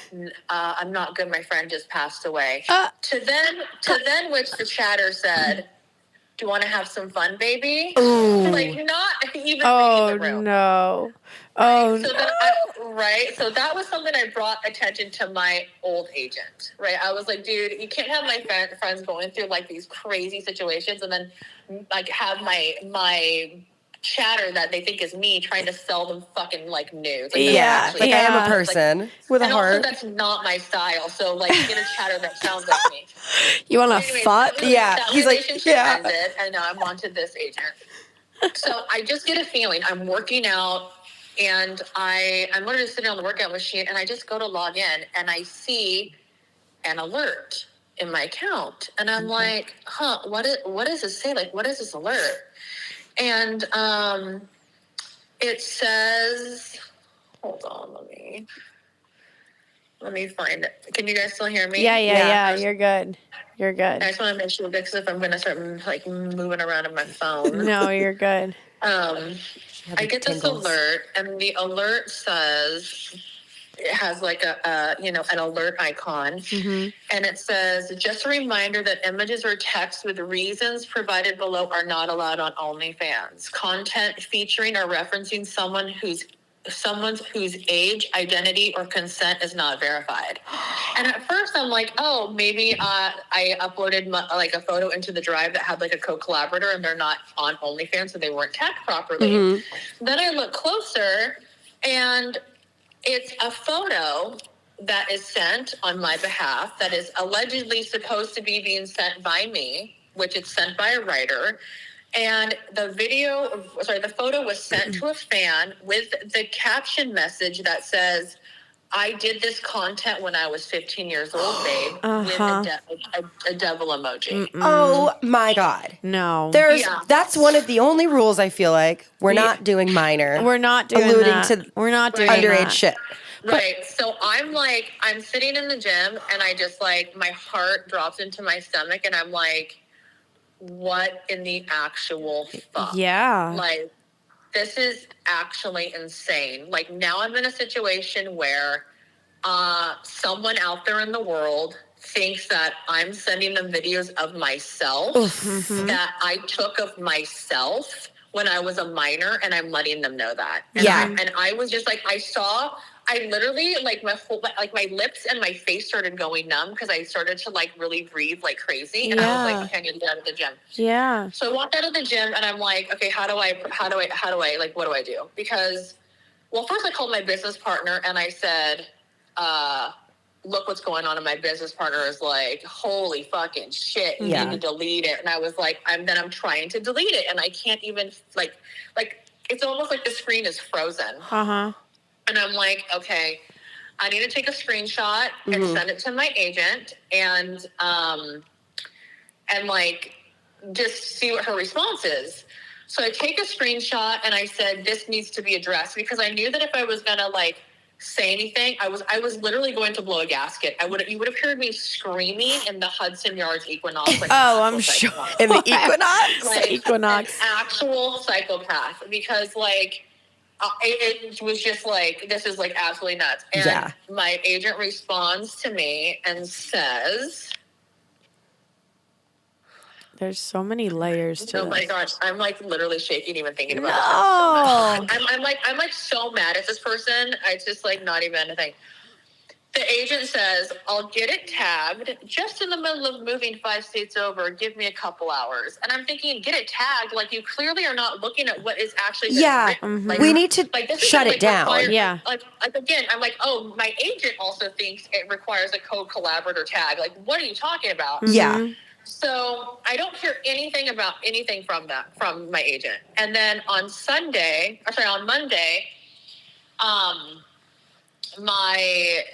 I'm not good. My friend just passed away. To then which the chatter said, do you want to have some fun, baby? Like not even reading the room. No. Right? So that was something I brought attention to my old agent, right? I was like, dude, you can't have my friends going through like these crazy situations and then like have my chatter that they think is me trying to sell them fucking like nudes. Like, I am a person with a heart. Also, that's not my style. So like get a chatter that sounds like me. You want to fuck? That he's like, ended, and now I'm on to this agent. So I just get a feeling. I'm working out, and I'm literally sitting on the workout machine, and I just go to log in, and I see an alert in my account, and I'm like, what does this say? Like, what is this alert? And it says, hold on, let me find it. Can you guys still hear me? Yeah. You're good. I just want to make sure because if I'm going to start like moving around on my phone. No, you're good. I get this alert, and the alert says, it has like an alert icon, and it says, just a reminder that images or text with reasons provided below are not allowed on OnlyFans. Content featuring or referencing someone's whose age, identity, or consent is not verified. And at first I'm like, oh, maybe I uploaded a photo into the drive that had like a co-collaborator and they're not on OnlyFans, so they weren't tagged properly. Then I look closer and it's a photo that is sent on my behalf that is allegedly supposed to be being sent by me, which it's sent by a writer. And the photo was sent to a fan with the caption message that says, I did this content when I was 15 years old, babe, with a devil emoji. Oh my God. No. That's one of the only rules I feel like we're not doing minor. We're not doing alluding that. to We're not doing underage that. shit. Right. So I'm sitting in the gym and I just my heart drops into my stomach and I'm like, what in the actual fuck? Yeah. Like, this is actually insane. Like, now I'm in a situation where someone out there in the world thinks that I'm sending them videos of myself that I took of myself when I was a minor, and I'm letting them know that. And I was just like, I literally, my lips and my face started going numb because I started to really breathe like crazy. And I was like, okay, I need to get out of the gym. Yeah. So I walked out of the gym and I'm like, okay, what do I do? Because, well, first I called my business partner and I said, look what's going on. And my business partner is like, holy fucking shit, you need to delete it. And I was like, I'm trying to delete it. And I can't even it's almost like the screen is frozen. And I'm like, okay, I need to take a screenshot and send it to my agent and just see what her response is. So I take a screenshot and I said, this needs to be addressed, because I knew that if I was going to say anything, I was literally going to blow a gasket. You would have heard me screaming in the Hudson Yards Equinox. I'm sure. In the Equinox? Equinox. An actual psychopath, because it was just this is absolutely nuts. And my agent responds to me and says, there's so many layers to oh my this. gosh, I'm literally shaking even thinking about this. No. I'm so mad at this person. It's just not even a thing. The agent says, I'll get it tagged just in the middle of moving 5 states over. Give me a couple hours. And I'm thinking, get it tagged? You clearly are not looking at what is actually written. We need to shut it down. Again, I'm like, oh, my agent also thinks it requires a co-collaborator tag. What are you talking about? Yeah. So I don't hear anything from my agent. And then on Monday, my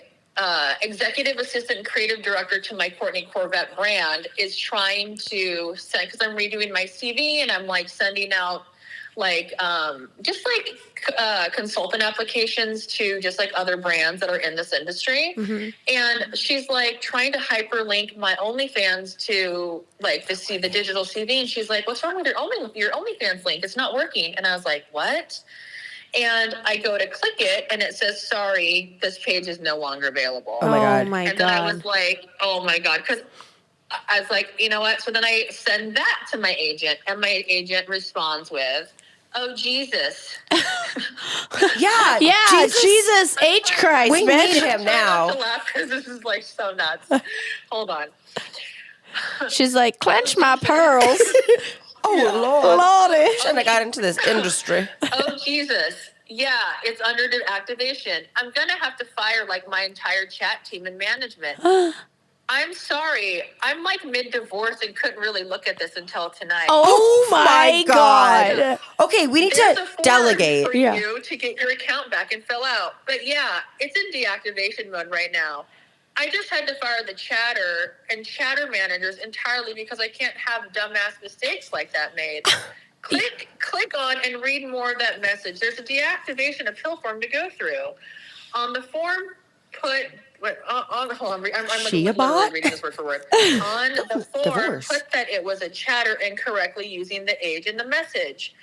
executive assistant and creative director to my COURTNEE Corvette brand is trying to send, because I'm redoing my CV and I'm sending out consultant applications to just other brands that are in this industry. And she's trying to hyperlink my OnlyFans to the digital CV. And she's like, what's wrong with your OnlyFans link? It's not working. And I was like, what? And I go to click it and it says, sorry, this page is no longer available. Oh my God. And then I was like, oh my God. Because I was like, you know what? So then I send that to my agent and my agent responds with, oh, Jesus. Yeah. Jesus H. Christ, We bitch. need him now. I have to laugh because this is so nuts. Hold on. She's like, clench my pearls. Oh, Lordy. Shouldn't have got into this industry. Oh, Jesus. Yeah, it's under deactivation. I'm going to have to fire my entire chat team and management. I'm sorry. I'm mid-divorce and couldn't really look at this until tonight. Oh my God. Okay, we need There's to a form delegate. for you to get your account back and fill out. But yeah, it's in deactivation mode right now. I just had to fire the chatter and chatter managers entirely because I can't have dumbass mistakes like that made. Click on and read more of that message. There's a deactivation appeal form to go through. On the form, hold on. I'm literally reading this word for word. On the form, put that it was a chatter incorrectly using the age in the message.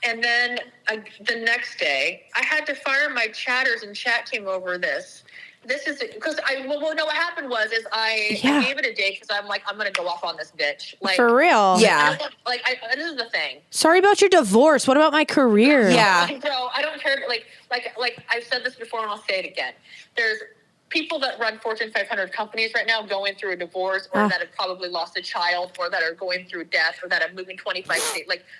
And then the next day, I had to fire my chatters and chat team over this. This is because what happened was I gave it a day because I'm like, I'm gonna go off on this bitch. Like, For real. Yeah. This is the thing. Sorry about your divorce. What about my career? Yeah. Bro, I don't care. Like I've said this before and I'll say it again. There's people that run Fortune 500 companies right now going through a divorce or that have probably lost a child or that are going through death or that are moving 25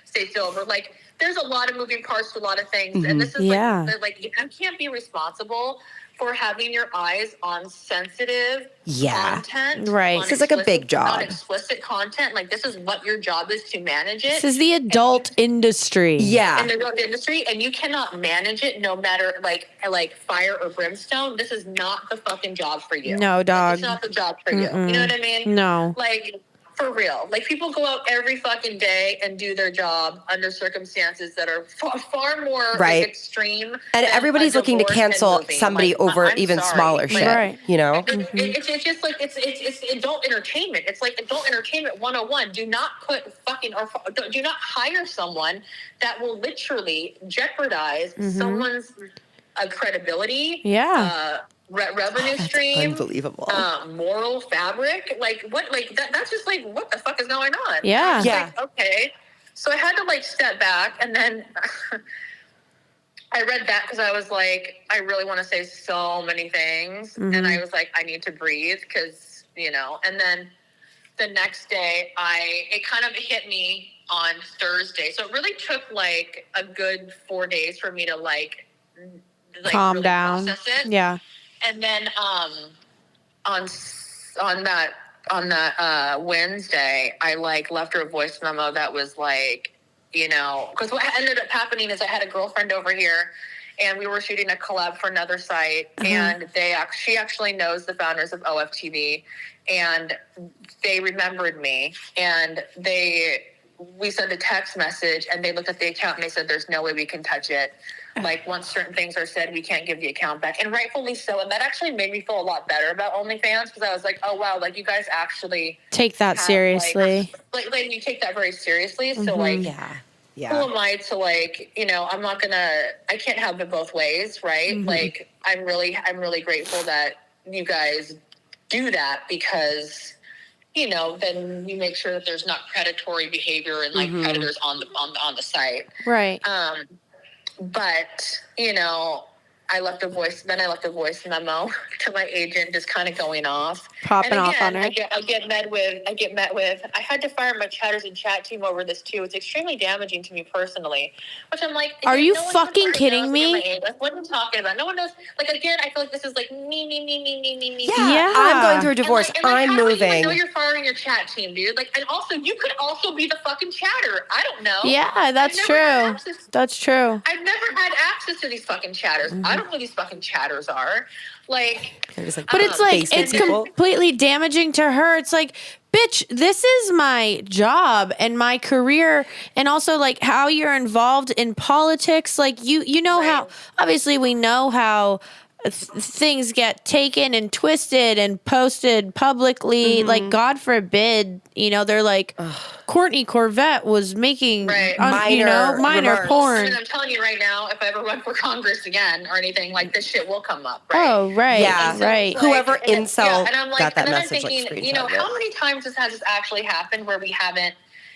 states over. Like, there's a lot of moving parts to a lot of things. And this is like you can't be responsible for having your eyes on sensitive content. Right. This is like a big job. On explicit content. Like, this is what your job is to manage it. This is the adult industry. Yeah. In the adult industry, and you cannot manage it no matter like fire or brimstone. This is not the fucking job for you. No, dog. It's not the job for you. You know what I mean? No. Like, for real. Like, people go out every fucking day and do their job under circumstances that are far more extreme. And everybody's looking to cancel somebody over even smaller shit. You know? It's just like, it's adult entertainment. It's like adult entertainment 101. Do not put do not hire someone that will literally jeopardize someone's credibility. Yeah. Revenue stream, unbelievable, moral fabric, like what, like that's just like, what the fuck is going on? Yeah. Like, okay, so I had to like step back, and then I read that because I was like, I really want to say so many things, and I was like, I need to breathe because and then the next day it kind of hit me on Thursday, so it really took like a good 4 days for me to like calm really down. Process it. Yeah. And then on that Wednesday, I like left her a voice memo that was like, because what ended up happening is I had a girlfriend over here, and we were shooting a collab for another site, and she actually knows the founders of OFTV, and they remembered me, and we sent a text message, and they looked at the account and they said, "There's no way we can touch it. Like, once certain things are said, we can't give the account back." And rightfully so. And that actually made me feel a lot better about OnlyFans, because I was like, oh, wow, like, you guys actually take that seriously. Like you take that very seriously. So, like, who am I to, like, I can't have it both ways, right? Like, I'm really grateful that you guys do that, because then you make sure that there's not predatory behavior and like predators on the site. Right. But, I left a voice memo to my agent, just kind of going off. Popping off on her. I get met with, I had to fire my chatters and chat team over this too. It's extremely damaging to me personally, which I'm like, are you fucking kidding me? Like, what are you talking about? No one knows. Like, again, I feel like this is like me. Yeah. I'm going through a divorce. I'm moving. I know you're firing your chat team, dude. Like, and also, you could also be the fucking chatter. I don't know. Yeah, that's true. That's true. I've never had access to these fucking chatters. I don't know who these fucking chatters are. Like, but it's like, it's completely damaging to her. It's like, bitch, this is my job and my career, and also like how you're involved in politics. Like, you know how, obviously we know how things get taken and twisted and posted publicly. Like, God forbid, they're like, COURTNEE Corvette was making minor porn. And I'm telling you right now, if I ever run for Congress again or anything, like, this shit will come up. Right? Oh, right. Yeah, so right. Like, whoever incel and I'm like, got that and then message. I'm thinking, like, how many times has this actually happened where we haven't?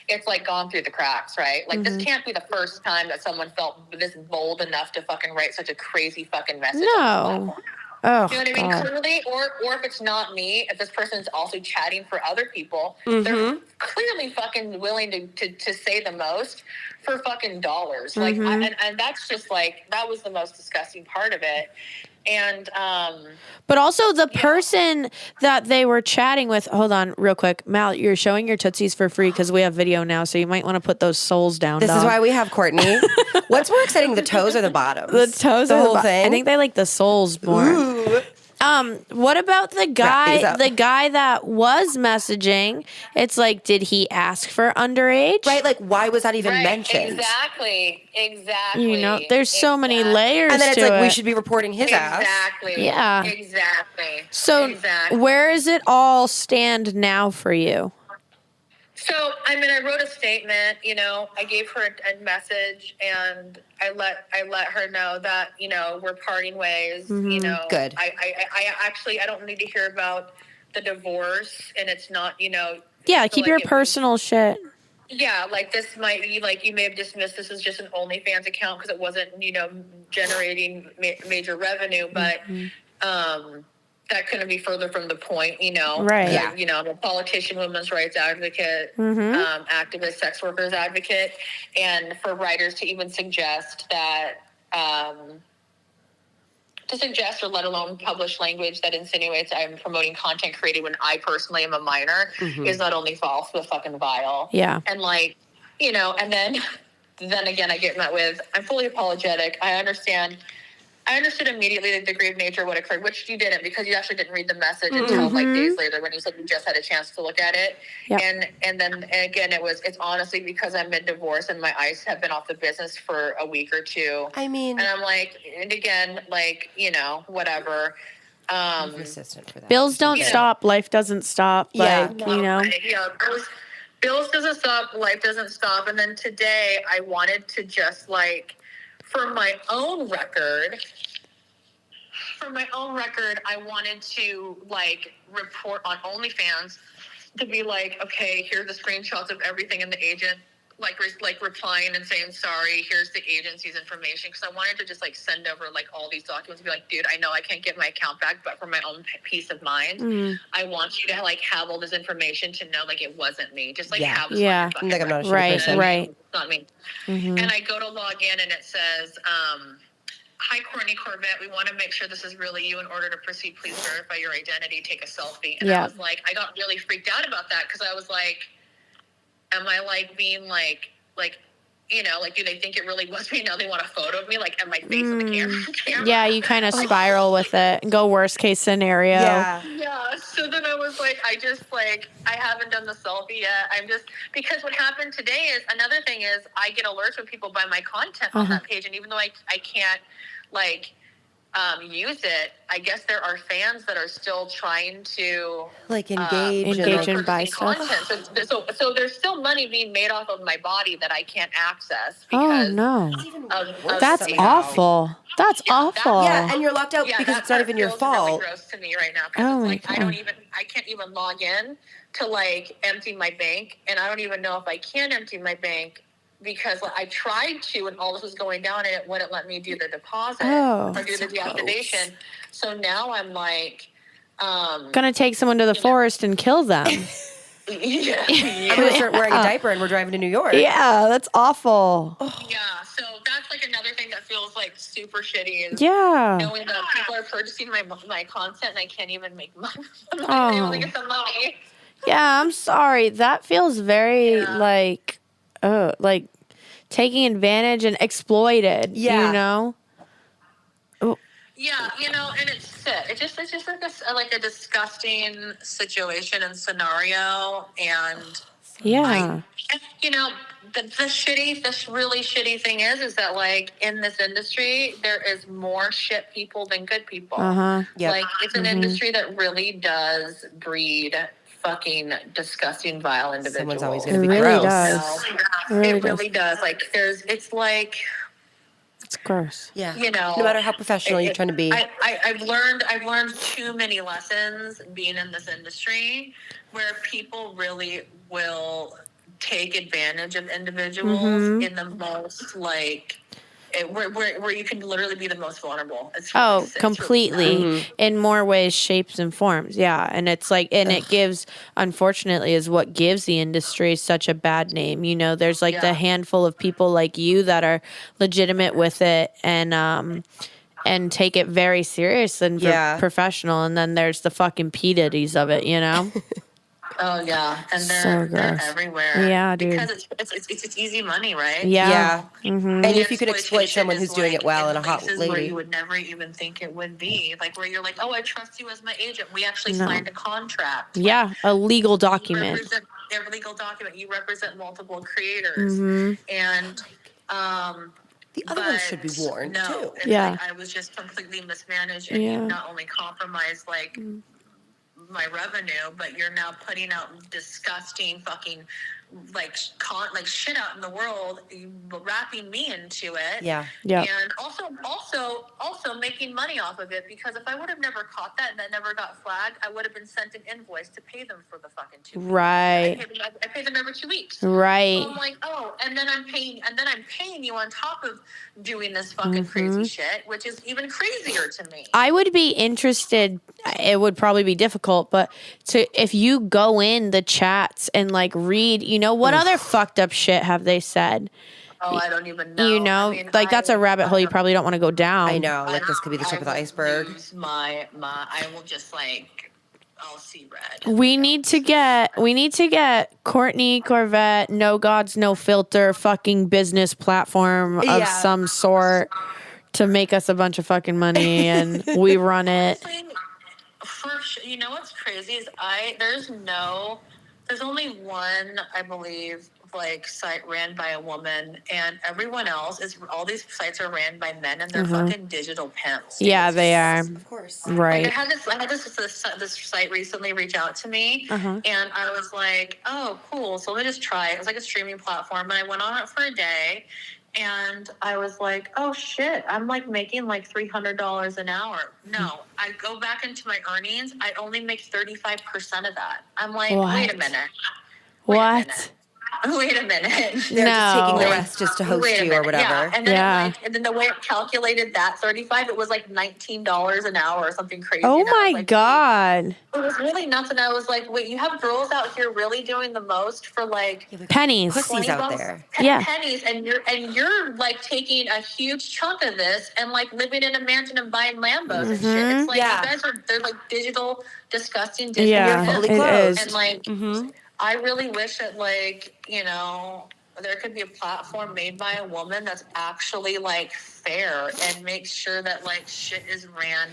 It's like gone through the cracks, right? Like, this can't be the first time that someone felt this bold enough to fucking write such a crazy fucking message. No. Oh, you know what I mean? God. Clearly, or if it's not me, if this person is also chatting for other people, they're clearly fucking willing to say the most for fucking dollars. Like, and that's just like, that was the most disgusting part of it. And but also the person that they were chatting with, hold on real quick, Mal, you're showing your tootsies for free because we have video now, so you might want to put those soles down. This is why we have Courtney. What's more exciting, the toes or the bottoms? The toes, the whole thing. I think they like the soles more. Ooh. What about the guy? The guy that was messaging. It's like, did he ask for underage? Right, like, why was that even mentioned? Exactly. There's so many layers. And then it's to like, it. we should be reporting his ass. Exactly. Yeah. Exactly. So where does it all stand now for you? So, I mean, I wrote a statement, you know, I gave her a message, and I let her know that, you know, we're parting ways, you know. Good. I actually, I don't need to hear about the divorce, and it's not, you know. Yeah, I feel keep like your it was- personal shit. Yeah, like this might be, like, you may have dismissed this as just an OnlyFans account because it wasn't, you know, generating major revenue, but, that couldn't be further from the point, you know. Right. Yeah. You know, I'm a politician, women's rights advocate, activist, sex workers advocate, and for writers to even suggest that, to suggest or let alone publish language that insinuates I'm promoting content created when I personally am a minor is not only false but fucking vile. Yeah. And like, you know, and then again I get met with, I'm fully apologetic. I understood immediately the degree of nature of what occurred, which you didn't, because you actually didn't read the message until like days later when you said you just had a chance to look at it. Yep. And then again, it's honestly because I'm mid-divorce and my eyes have been off the business for a week or two. I mean, And I'm like, and again, like, you know, whatever. I'm resistant for that. Bills don't Yeah. stop. Life doesn't stop. Yeah. Like, you know. Yeah, bills doesn't stop, life doesn't stop. And then today I wanted to just like, for my own record, I wanted to like report on OnlyFans to be like, okay, here's the screenshots of everything, and the agent like replying and saying, sorry, here's the agency's information. Because I wanted to just like send over like all these documents and be like, dude, I know I can't get my account back, but for my own peace of mind, I want you to like have all this information to know like it wasn't me. Just like have this on your fucking Like I'm not a shitty Right, person. right. It's not me. And I go to log in and it says, hi, Courtney Corvette. We want to make sure this is really you. In order to proceed, please verify your identity. Take a selfie. And Yeah. I was like, I got really freaked out about that because I was like, am I like being like, you know, like, do they think it really was me? Now they want a photo of me, like, at my face in the camera. Yeah, you kind of spiral with it and go worst case scenario. Yeah. Yeah, so then I was like, I haven't done the selfie yet. I'm just, because what happened today is, another thing is, I get alerts when people buy my content on that page, and even though I can't, like, use it, I guess there are fans that are still trying to Like engage and buy stuff. content. So there's still money being made off of my body that I can't access Oh, because no. of That's the- awful. That's awful. Yeah, and you're locked out Yeah, because that it's not part even your feels fault. Really gross to me right now because Oh, it's like my I can't even log in to like empty my bank, and I don't even know if I can empty my bank because I tried to, and all this was going down, and it wouldn't let me do the deposit or do the deactivation. So now I'm like, Gonna take someone to the forest and kill them. yeah. I'm gonna start wearing a diaper and we're driving to New York. Yeah, that's awful. Yeah, so that's like another thing that feels like super shitty is Yeah. knowing that people are purchasing my content and I can't even make money. I'm Oh. not able to get the money. Yeah, I'm sorry. That feels very Yeah. like taking advantage and exploited. Yeah. You know? Yeah, you know, and it's sick. It's just like a disgusting situation and scenario, and Yeah. you know, this really shitty thing is that like in this industry there is more shit people than good people. Yep. Like it's an industry that really does breed fucking disgusting, vile individuals. Someone's always It gonna be really gross. does. It really does. Like it's like, It's gross. Yeah. you know, no matter how professional you're trying to be. I've learned too many lessons being in this industry where people really will take advantage of individuals in the most like where you can literally be the most vulnerable. It's really sick. It's really Completely. sad. In more ways, shapes, and forms. Yeah. And it's like, and it gives, unfortunately, is what gives the industry such a bad name. You know, there's like the Yeah. handful of people like you that are legitimate with it and take it very serious and Yeah. professional. And then there's the fucking P. Diddy's of it, you know? Oh yeah, and So they're gross. everywhere. Yeah, dude. Because it's easy money, right? Yeah. Yeah. And if you could exploit Exploitation someone is, who's doing like, it well in and a hot places where lady. you would never even think it would be. Like where you're like, oh, I trust you as my agent. We actually No. signed a contract. Yeah. A legal You document. represent a legal document. You represent multiple creators, and The other but ones should be warned no, too. it's Yeah. like I was just completely mismanaged, and Yeah. you not only compromised like my revenue, but you're now putting out disgusting fucking like shit out in the world, wrapping me into it. Yeah. Yeah. And also making money off of it, because if I would have never caught that and that never got flagged, I would have been sent an invoice to pay them for the fucking 2 weeks. Right. I pay them every 2 weeks. Right. So I'm like, oh, and then I'm paying you on top of doing this fucking crazy shit, which is even crazier to me. I would be interested. It would probably be difficult, but if you go in the chats and like read, what other fucked up shit have they said? Oh, I don't even know. I mean, That's a rabbit hole you probably don't want to go down. I know. Like this could be the tip of the iceberg. I will just I'll see red. We need to get COURTNEE, Corvette, No Gods, No Filter, fucking business platform of some sort to make us a bunch of fucking money, and we run it. For sure, you know what's crazy is there's only one, I believe, site ran by a woman, and everyone else all these sites are ran by men, and they're fucking digital pimps. Yeah, they are. Of course. Right. I had this site recently reach out to me, and I was like, oh, cool. So let me just try it. It was like a streaming platform, and I went on it for a day, and I was like, oh shit, I'm making $300 an hour. No, I go back into my earnings. I only make 35% of that. I'm like, What? wait a minute. Wait a minute. They're just taking the rest just to host you or whatever. Yeah. And then and then the way it calculated that 35, it was $19 an hour or something crazy. Oh my God. It was really nuts. And I was like, wait, you have girls out here really doing the most for pennies. Pussies out there. pennies, and you're taking a huge chunk of this and living in a mansion and buying Lambos and shit. It's you guys they're digital, disgusting digital. Yeah, fully it clothed. is. And I really wish that there could be a platform made by a woman that's actually fair and makes sure that shit is ran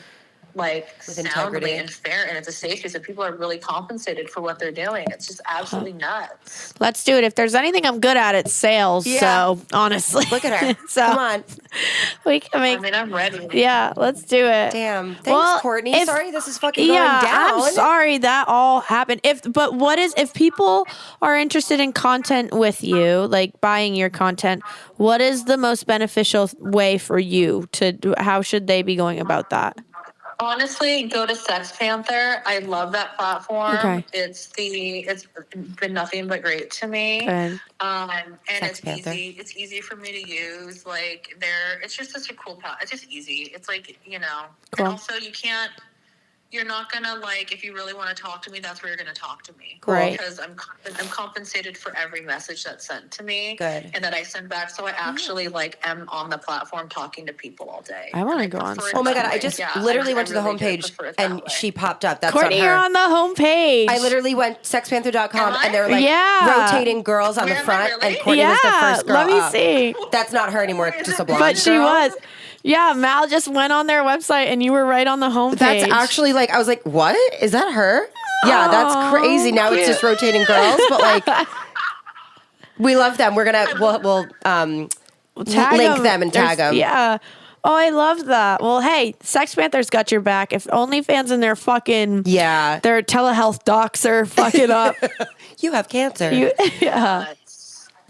with soundly integrity and fair, and it's a safe space, and people are really compensated for what they're doing. It's just absolutely nuts. Let's do it. If there's anything I'm good at, it's sales. Yeah. So honestly, Look at her. So Come on. we can make. I'm ready. Yeah, let's do it. Damn. Thanks, Well, COURTNEE. Sorry this is fucking going Yeah, down. I'm sorry that all happened. If people are interested in content with you, like buying your content, what is the most beneficial way for you to do? How should they be going about that? Honestly, go to Sex Panther. I love that platform. Okay. It's been nothing but great to me. Good. And Sex it's Panther. easy. It's easy for me to use. It's just such a cool platform. It's just easy. It's Cool. And also you're not gonna if you really want to talk to me, that's where you're gonna talk to me. Right. Because I'm compensated for every message that's sent to me. Good. And that I send back. So I actually am on the platform talking to people all day. I wanna And go on prefer it Oh my that God, I way. just Yeah, literally I went to the really do homepage prefer it that and way. she popped up. That's COURTNEE, not you're her. on the homepage. I literally went sexpanther.com Am I? and they're Yeah. rotating girls on the Am I front, really? and COURTNEE was the first girl let me up. see. That's not her anymore. It's just a blonde But she girl. was. Yeah, Mal just went on their website and you were right on the homepage. That's actually I was like, what? Is that her? Yeah, that's crazy. Now it's just rotating girls, but we love them. We're gonna we'll Tag link them and tag them. Yeah. Oh, I love that. Well, hey, Sex Panther's got your back. If OnlyFans and their fucking their telehealth docs are fucking up. You have cancer. Yeah.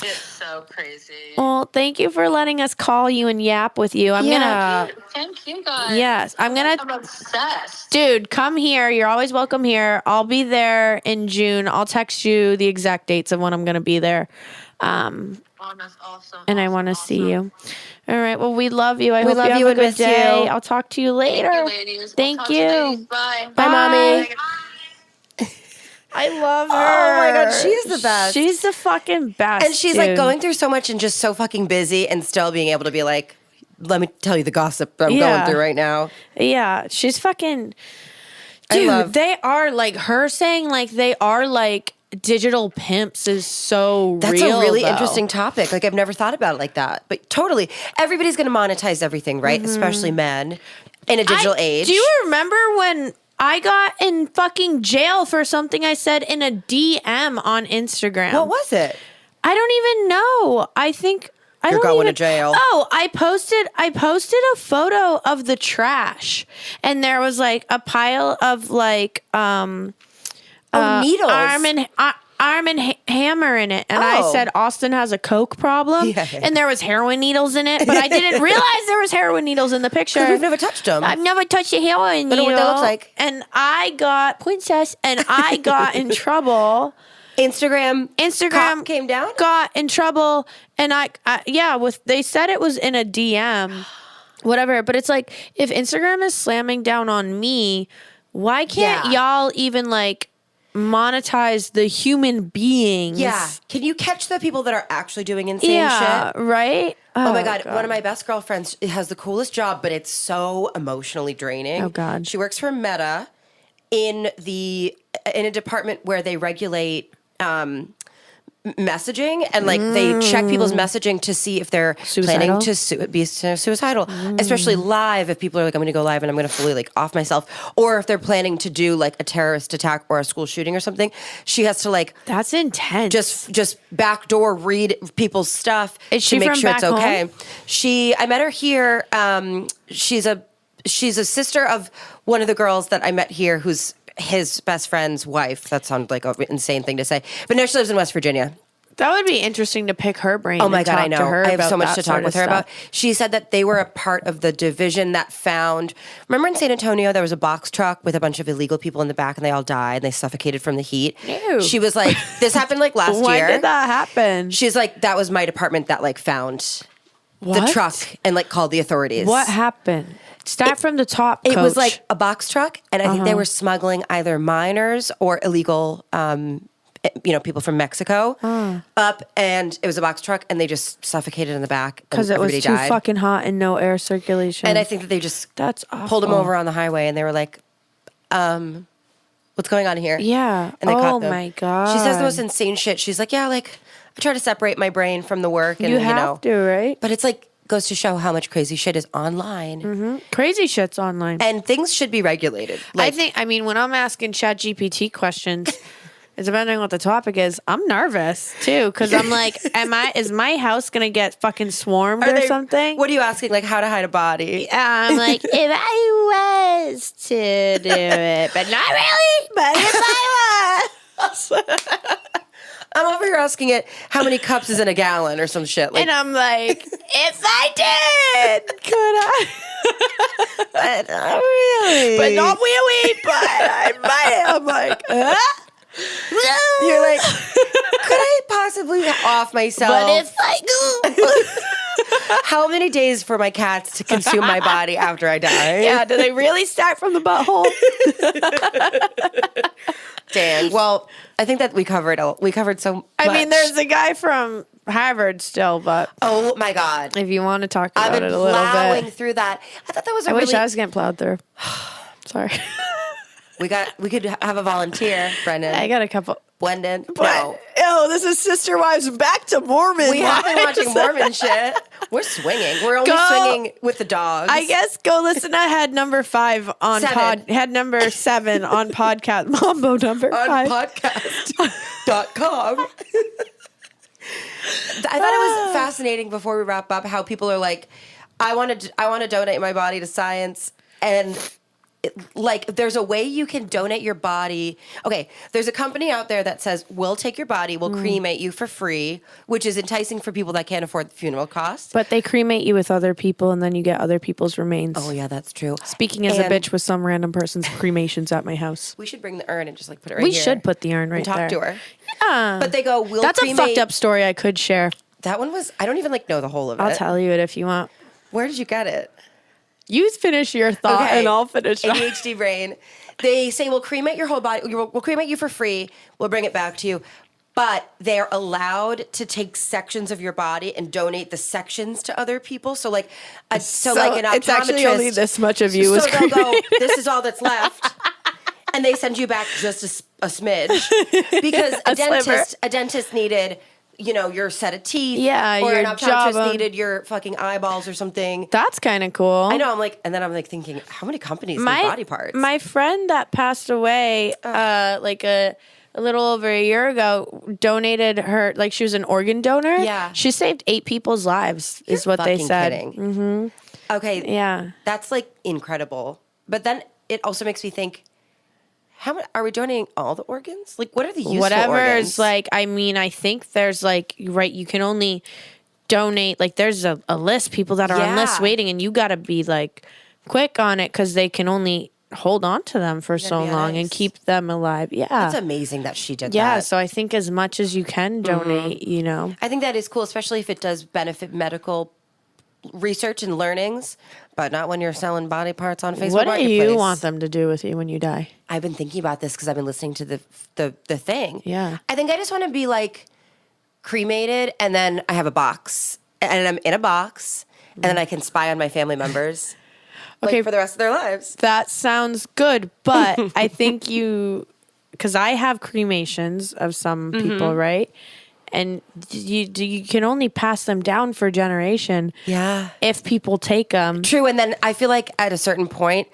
It's so crazy. Well, thank you for letting us call you and yap with you. I'm gonna. Thank you guys. Yes, I'm obsessed. Dude, come here. You're always welcome here. I'll be there in June. I'll text you the exact dates of when I'm gonna be there. That's awesome. And I want to see you. All right. Well, we love you. I We hope love you have you a and good miss you. day. I'll talk to you later. Thank you, ladies. Thank I'll talk to you. ladies. Bye. Bye, mommy. I love her. Oh my God, she's the best. She's the fucking best. And she's dude. going through so much and just so fucking busy, and still being able to be like, let me tell you the gossip that I'm going through right now. Yeah, she's fucking. Dude, they are her saying they are digital pimps is so That's real. a really though. interesting topic. I've never thought about it like that. But totally, everybody's going to monetize everything, right? Especially men in a digital age. Do you remember when I got in fucking jail for something I said in a DM on Instagram? What was it? I don't even know. I think I You're don't going to even- jail. Oh, I posted a photo of the trash, and there was like a pile of like Needles. Arm and Hammer in it, and I Oh. said Austin has a coke problem, Yeah. and there was heroin needles in it, but I didn't realize there was heroin needles in the picture. We've never touched them. I've never touched a heroin Don't know needle. what that looks like. And I got in trouble. Instagram cop came down? Got in trouble, and they said it was in a DM, whatever. But it's like, if Instagram is slamming down on me, why can't y'all even like monetize the human beings? Yeah. Can you catch the people that are actually doing insane shit? Right. Oh my God. One of my best girlfriends has the coolest job, but it's so emotionally draining. Oh, God. She works for Meta in a department where they regulate messaging, and like they check people's messaging to see if they're planning to be suicidal, especially live. If people are like, I'm going to go live and I'm going to fully like off myself, or if they're planning to do like a terrorist attack or a school shooting or something, she has to like That's intense. just backdoor read people's stuff Is she to make from sure it's back okay. home? I met her here. She's a sister of one of the girls that I met here, who's his best friend's wife. That sounds like an insane thing to say, but now she lives in West Virginia. That would be interesting to pick her brain. Oh my and God, talk I know. To her I have about so much that to talk sort with of her stuff. about. She said that they were a part of the division that found, remember in San Antonio, there was a box truck with a bunch of illegal people in the back and they all died and they suffocated from the heat. Ew. She was like, this happened like last When year. did that happen? She's like, that was my department that like found the What? truck and like called the authorities. What happened? Start from the top, It was Coach. like a box truck, and I think they were smuggling either minors or illegal, people from Mexico up, and it was a box truck, and they just suffocated in the back because it was everybody too died. fucking hot and no air circulation. And I think that they just That's pulled him awful. over on the highway, and they were like, "What's going on here?" Yeah. and they Oh caught them. my God. She says the most insane shit. She's like, "Yeah, like I try to separate my brain from the work, and you have to, right? But it's like goes to show how much crazy shit is online, Crazy shit's online. and things should be regulated. Like, I mean, when I'm asking ChatGPT questions, it's depending on what the topic is, I'm nervous too, because I'm like, is my house gonna get fucking swarmed or something? What are you asking? Like how to hide a body? I'm like, if I was to do it, but not really, but if I was. I'm over here asking it how many cups is in a gallon or some shit. Like, And I'm like, if I did, could I? but not really. But not really, but I might. I'm like, huh? You're like, could I possibly off myself? But if I do. How many days for my cats to consume my body after I die? Yeah, do they really start from the butthole? Dang. Well, I think that we covered so much. I mean, there's a guy from Harvard still, but Oh my God. if you want to talk I've about been it a little plowing bit. through that. I thought that was a I really... wish I was getting plowed through. Sorry. We could have a volunteer, Brendan. I got a couple. Blendon. No. Oh, this is Sister Wives back to Mormon. We have been watching Mormon shit. We're swinging. We're only swinging with the dogs. I guess go listen to head number 5 on Seven. head number 7 on podcast Mambo number on 5. podcast.com. I thought it was fascinating before we wrap up how people are like, I want to donate my body to science, and like there's a way you can donate your body. Okay, there's a company out there that says we'll take your body, we'll cremate you for free, which is enticing for people that can't afford the funeral costs. But they cremate you with other people, and then you get other people's remains. Oh yeah, that's true. Speaking as a And bitch with some random person's cremations at my house. we should bring the urn and just like put it right We here should put the urn right and talk there. to her. Yeah. But they go, we'll That's cremate. a fucked up story I could share. That one was, I don't even like know the whole of it. I'll tell you it if you want. Where did you get it? You finish your thought Okay. and I'll finish mine. ADHD brain. They say we'll cremate your whole body. We'll cremate you for free. We'll bring it back to you. But they're allowed to take sections of your body and donate the sections to other people. So like, so like an optometrist. It's actually only this much of you was So they'll go, cremated. this is all that's left. And they send you back just a smidge. Because sliver. a dentist needed, your set of teeth. Yeah, or your an optometrist jawbone. needed your fucking eyeballs or something. That's kind of cool. I know. I'm like thinking, how many companies make body parts? My friend that passed away, like a a little over a year ago, donated her, like she was an organ donor. Yeah. She saved 8 people's lives, is what they fucking said. kidding. Mm-hmm. Okay. Yeah. That's like incredible. But then it also makes me think, how much are we donating all the organs? Like, what are the useful Whatever organs? is like, I mean, I think there's like, right, you can only donate, like there's a list, people that are on lists waiting, and you got to be like quick on it because they can only hold on to them for so be long and honest. keep them alive. Yeah. That's amazing that she did Yeah, that. so I think as much as you can donate, you know. I think that is cool, especially if it does benefit medical research and learnings, but not when you're selling body parts on Facebook What do Marketplace. you want them to do with you when you die? I've been thinking about this because I've been listening to the thing. Yeah. I think I just want to be like cremated, and then I have a box, and I'm in a box, and then I can spy on my family members. Okay. Like, for the rest of their lives. That sounds good, but I think because I have cremations of some people, right? And you can only pass them down for a generation. Yeah. If people take them. True, and then I feel like at a certain point,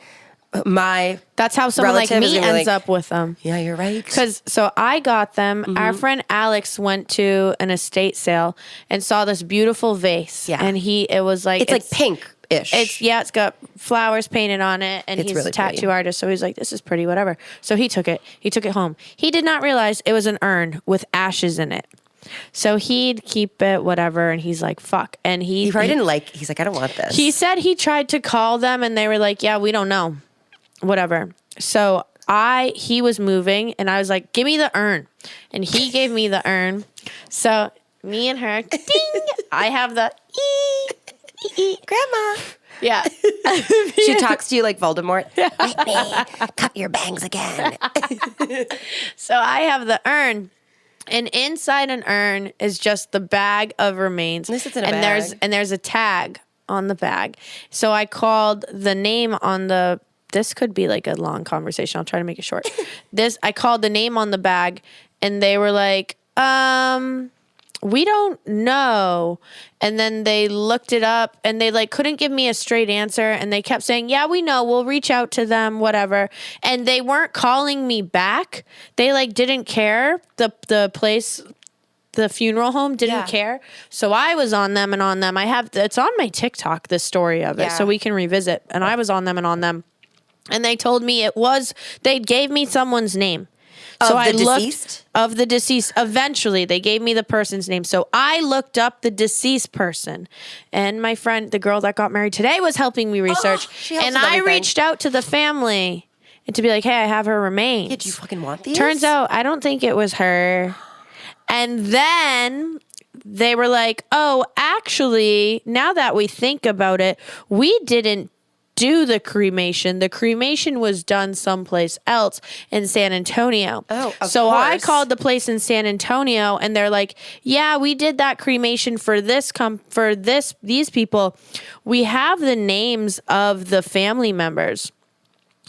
That's how someone like relative is me gonna be ends like, up with them. yeah, you're right. So I got them. Our friend Alex went to an estate sale and saw this beautiful vase. Yeah. And it was like it's like pink-ish. It's got flowers painted on it, and It's he's really a tattoo pretty. artist, so he's like, this is pretty, whatever. So he took it home. He did not realize it was an urn with ashes in it. So he'd keep it, whatever, and he's like, fuck. And he probably didn't like. He's like, I don't want this. he said he tried to call them, and they were like, yeah, we don't know. Whatever. So he was moving, and I was like, give me the urn. And he gave me the urn. So me and her, ding, I have the Grandma. yeah. She talks to you like Voldemort. Like me, cut your bangs again. So I have the urn. And inside an urn is just the bag of remains. At least it's in a and bag. there's a tag on the bag. So I called the name on the. This could be like a long conversation. I'll try to make it short. I called the name on the bag, and they were like, we don't know. And then they looked it up, and they like couldn't give me a straight answer, and they kept saying, yeah, we know, we'll reach out to them, whatever. And they weren't calling me back. They like didn't care. The place, the funeral home didn't care. So I was on them and on them. It's on my TikTok, the story of it, so we can revisit. And I was on them and on them. And they told me they gave me someone's name. So I looked deceased? of the deceased. Eventually, they gave me the person's name. So I looked up the deceased person, and my friend, the girl that got married today, was helping me research. she helps And with I everything. reached out to the family and to be like, "Hey, I have her remains." Yeah, do you fucking want these? Turns out I don't think it was her. And then they were like, "Oh, actually, now that we think about it, we didn't do the cremation. The cremation was done someplace else in San Antonio." Oh, of so I course. called the place in San Antonio, and they're like, "Yeah, we did that cremation for these people. We have the names of the family members.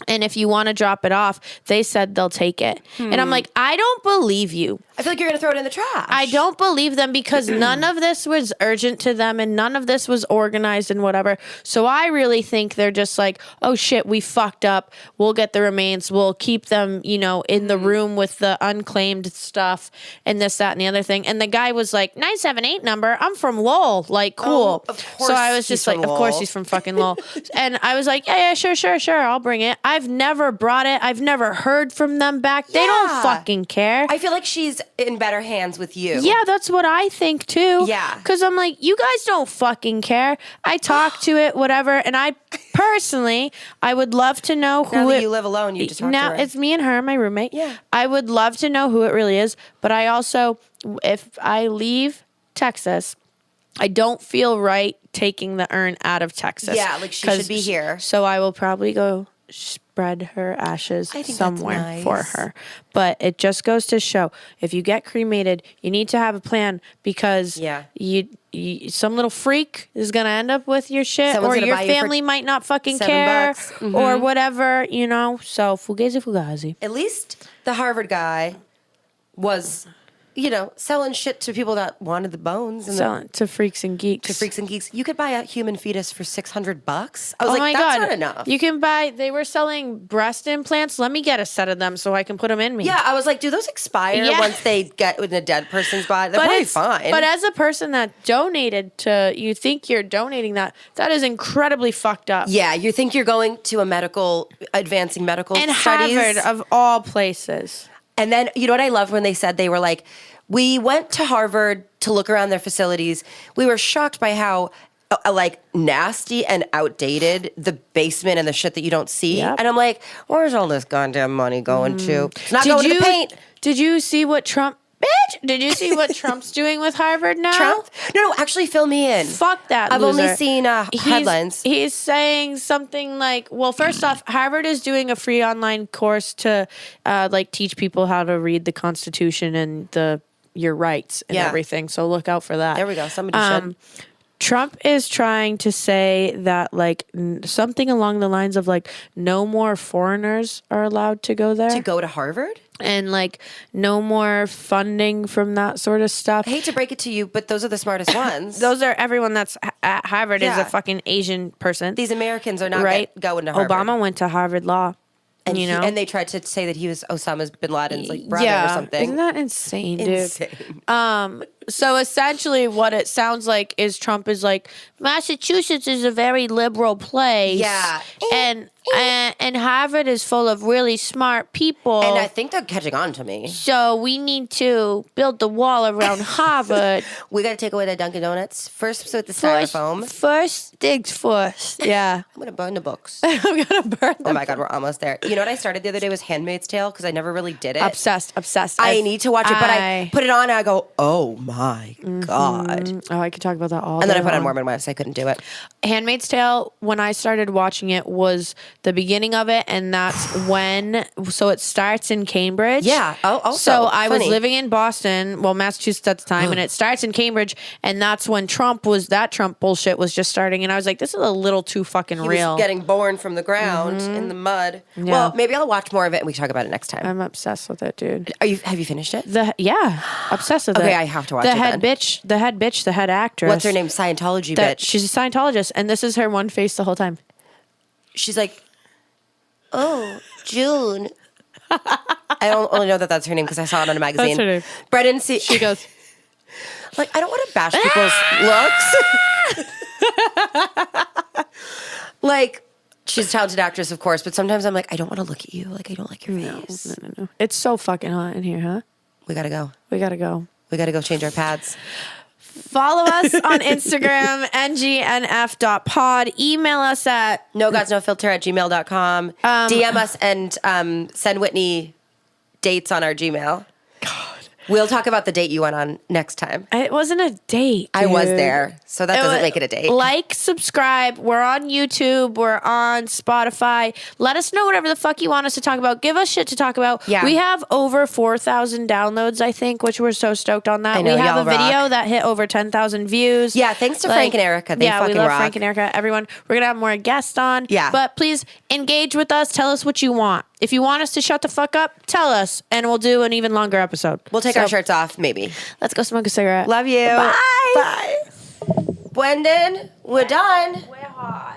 And if you want to drop it off, they said they'll take it." And I'm like, I don't believe you. I feel like you're gonna throw it in the trash. I don't believe them because none of this was urgent to them and none of this was organized and whatever. So I really think they're just like, oh shit, we fucked up. We'll get the remains. We'll keep them, in the room with the unclaimed stuff and this, that, and the other thing. And the guy was like, 978 number. I'm from Lowell. Like, cool. of So I was course just he's like, from of course Lowell. he's from fucking Lowell. And I was like, yeah, sure. I'll bring it. I've never brought it. I've never heard from them back. They don't Yeah. fucking care. I feel like she's in better hands with you. Yeah, that's what I think too. Yeah. Because I'm like, you guys don't fucking care. I talk to it, whatever. And I personally, I would love to know who Now that it. you live alone, you just talk now to her. it's me and her, my roommate. Yeah. I would love to know who it really is. But I also, if I leave Texas, I don't feel right taking the urn out of Texas. Yeah, like she 'Cause should be here. So I will probably go spread her ashes I think that's somewhere for nice. her. But it just goes to show, if you get cremated, you need to have a plan because you some little freak is gonna end up with your shit, Someone's or gonna your buy you for family might not fucking $7. care, Mhm. or whatever, So fugazi fugazi. At least the Harvard guy selling shit to people that wanted the bones and Selling to freaks and geeks. to freaks and geeks. You could buy a human fetus for $600. I was Oh like, my that's God. not enough. You can buy, they were selling breast implants. Let me get a set of them so I can put them in me. Yeah, I was like, do those expire Yeah. once they get in a dead person's body? They're probably fine. But as a person that donated to, you think you're donating that is incredibly fucked up. yeah, you think you're going to advancing medical And studies. Harvard, of all places. And then, you know what I loved when they said they were like, we went to Harvard to look around their facilities. We were shocked by how nasty and outdated the basement and the shit that you don't see. Yep. And I'm like, where's all this goddamn money going to? It's not going to the paint. Did you see what Trump... Bitch! Did you see what Trump's doing with Harvard now? Trump? No, actually fill me in. Fuck that I've loser. only seen headlines. He's saying something like, well, first off, Harvard is doing a free online course to teach people how to read the Constitution and your rights and everything. So look out for that. There we go. Somebody should. Trump is trying to say that something along the lines of no more foreigners are allowed to go there. To go to Harvard? And no more funding from that sort of stuff. I hate to break it to you, but those are the smartest ones. Those are everyone that's at Harvard is Yeah. a fucking Asian person. These Americans are not right? going to Harvard. Obama went to Harvard Law. And, and they tried to say that he was Osama bin Laden's brother or something. Isn't that insane, dude? Insane. So essentially what it sounds like is Trump is Massachusetts is a very liberal place. Yeah. And Harvard is full of really smart people. And I think they're catching on to me. So we need to build the wall around Harvard. We got to take away the Dunkin' Donuts. First with the styrofoam. First things first. Yeah. I'm going to burn the books. I'm going to burn them. Oh my God, we're almost there. You know what I started the other day was Handmaid's Tale because I never really did it. Obsessed. I need to watch it, but I put it on and I go, oh my God. Oh, I could talk about that all And then I day put on long. Mormon Wives. I couldn't do it. Handmaid's Tale, when I started watching it, was the beginning of it, and that's when. So it starts in Cambridge. Yeah. Oh, also, so I was funny. living in Boston, Massachusetts at the time, and it starts in Cambridge, and that's when Trump bullshit was just starting, and I was like, this is a little too fucking He real. was getting born from the ground in the mud. Yeah. Well, maybe I'll watch more of it and we can talk about it next time. I'm obsessed with it, dude. Have you finished it? Obsessed with it. Okay, I have to watch the it head then. bitch, the head actress. What's her name? Scientology bitch. She's a Scientologist, and this is her one face the whole time. She's like, oh, June. I don't only know that that's her name because I saw it on a magazine. That's her name. Brendan, She goes, I don't want to bash people's looks. She's a talented actress, of course, but sometimes I'm like, I don't want to look at you. I don't like your face. no. It's so fucking hot in here, huh? We gotta go. We gotta go. We gotta go change our pads. Follow us on Instagram, ngnf.pod. Email us at nogodsnofilter@gmail.com. DM us and send Whitney dates on our Gmail. God. We'll talk about the date you went on next time. It wasn't a date. I was dude. there, so that doesn't make it a date. Like, subscribe. We're on YouTube. We're on Spotify. Let us know whatever the fuck you want us to talk about. Give us shit to talk about. Yeah. We have over 4,000 downloads, I think, which we're so stoked on that. I know, we have y'all a video rock. that hit over 10,000 views. Yeah, thanks to Frank and Erica. They we fucking love rock. Frank and Erica. Everyone, we're going to have more guests on. Yeah. But please engage with us. Tell us what you want. If you want us to shut the fuck up, tell us, and we'll do an even longer episode. We'll take our shirts off, maybe. Let's go smoke a cigarette. Love you. Bye. Bye. Brendan, we're done. We're hot.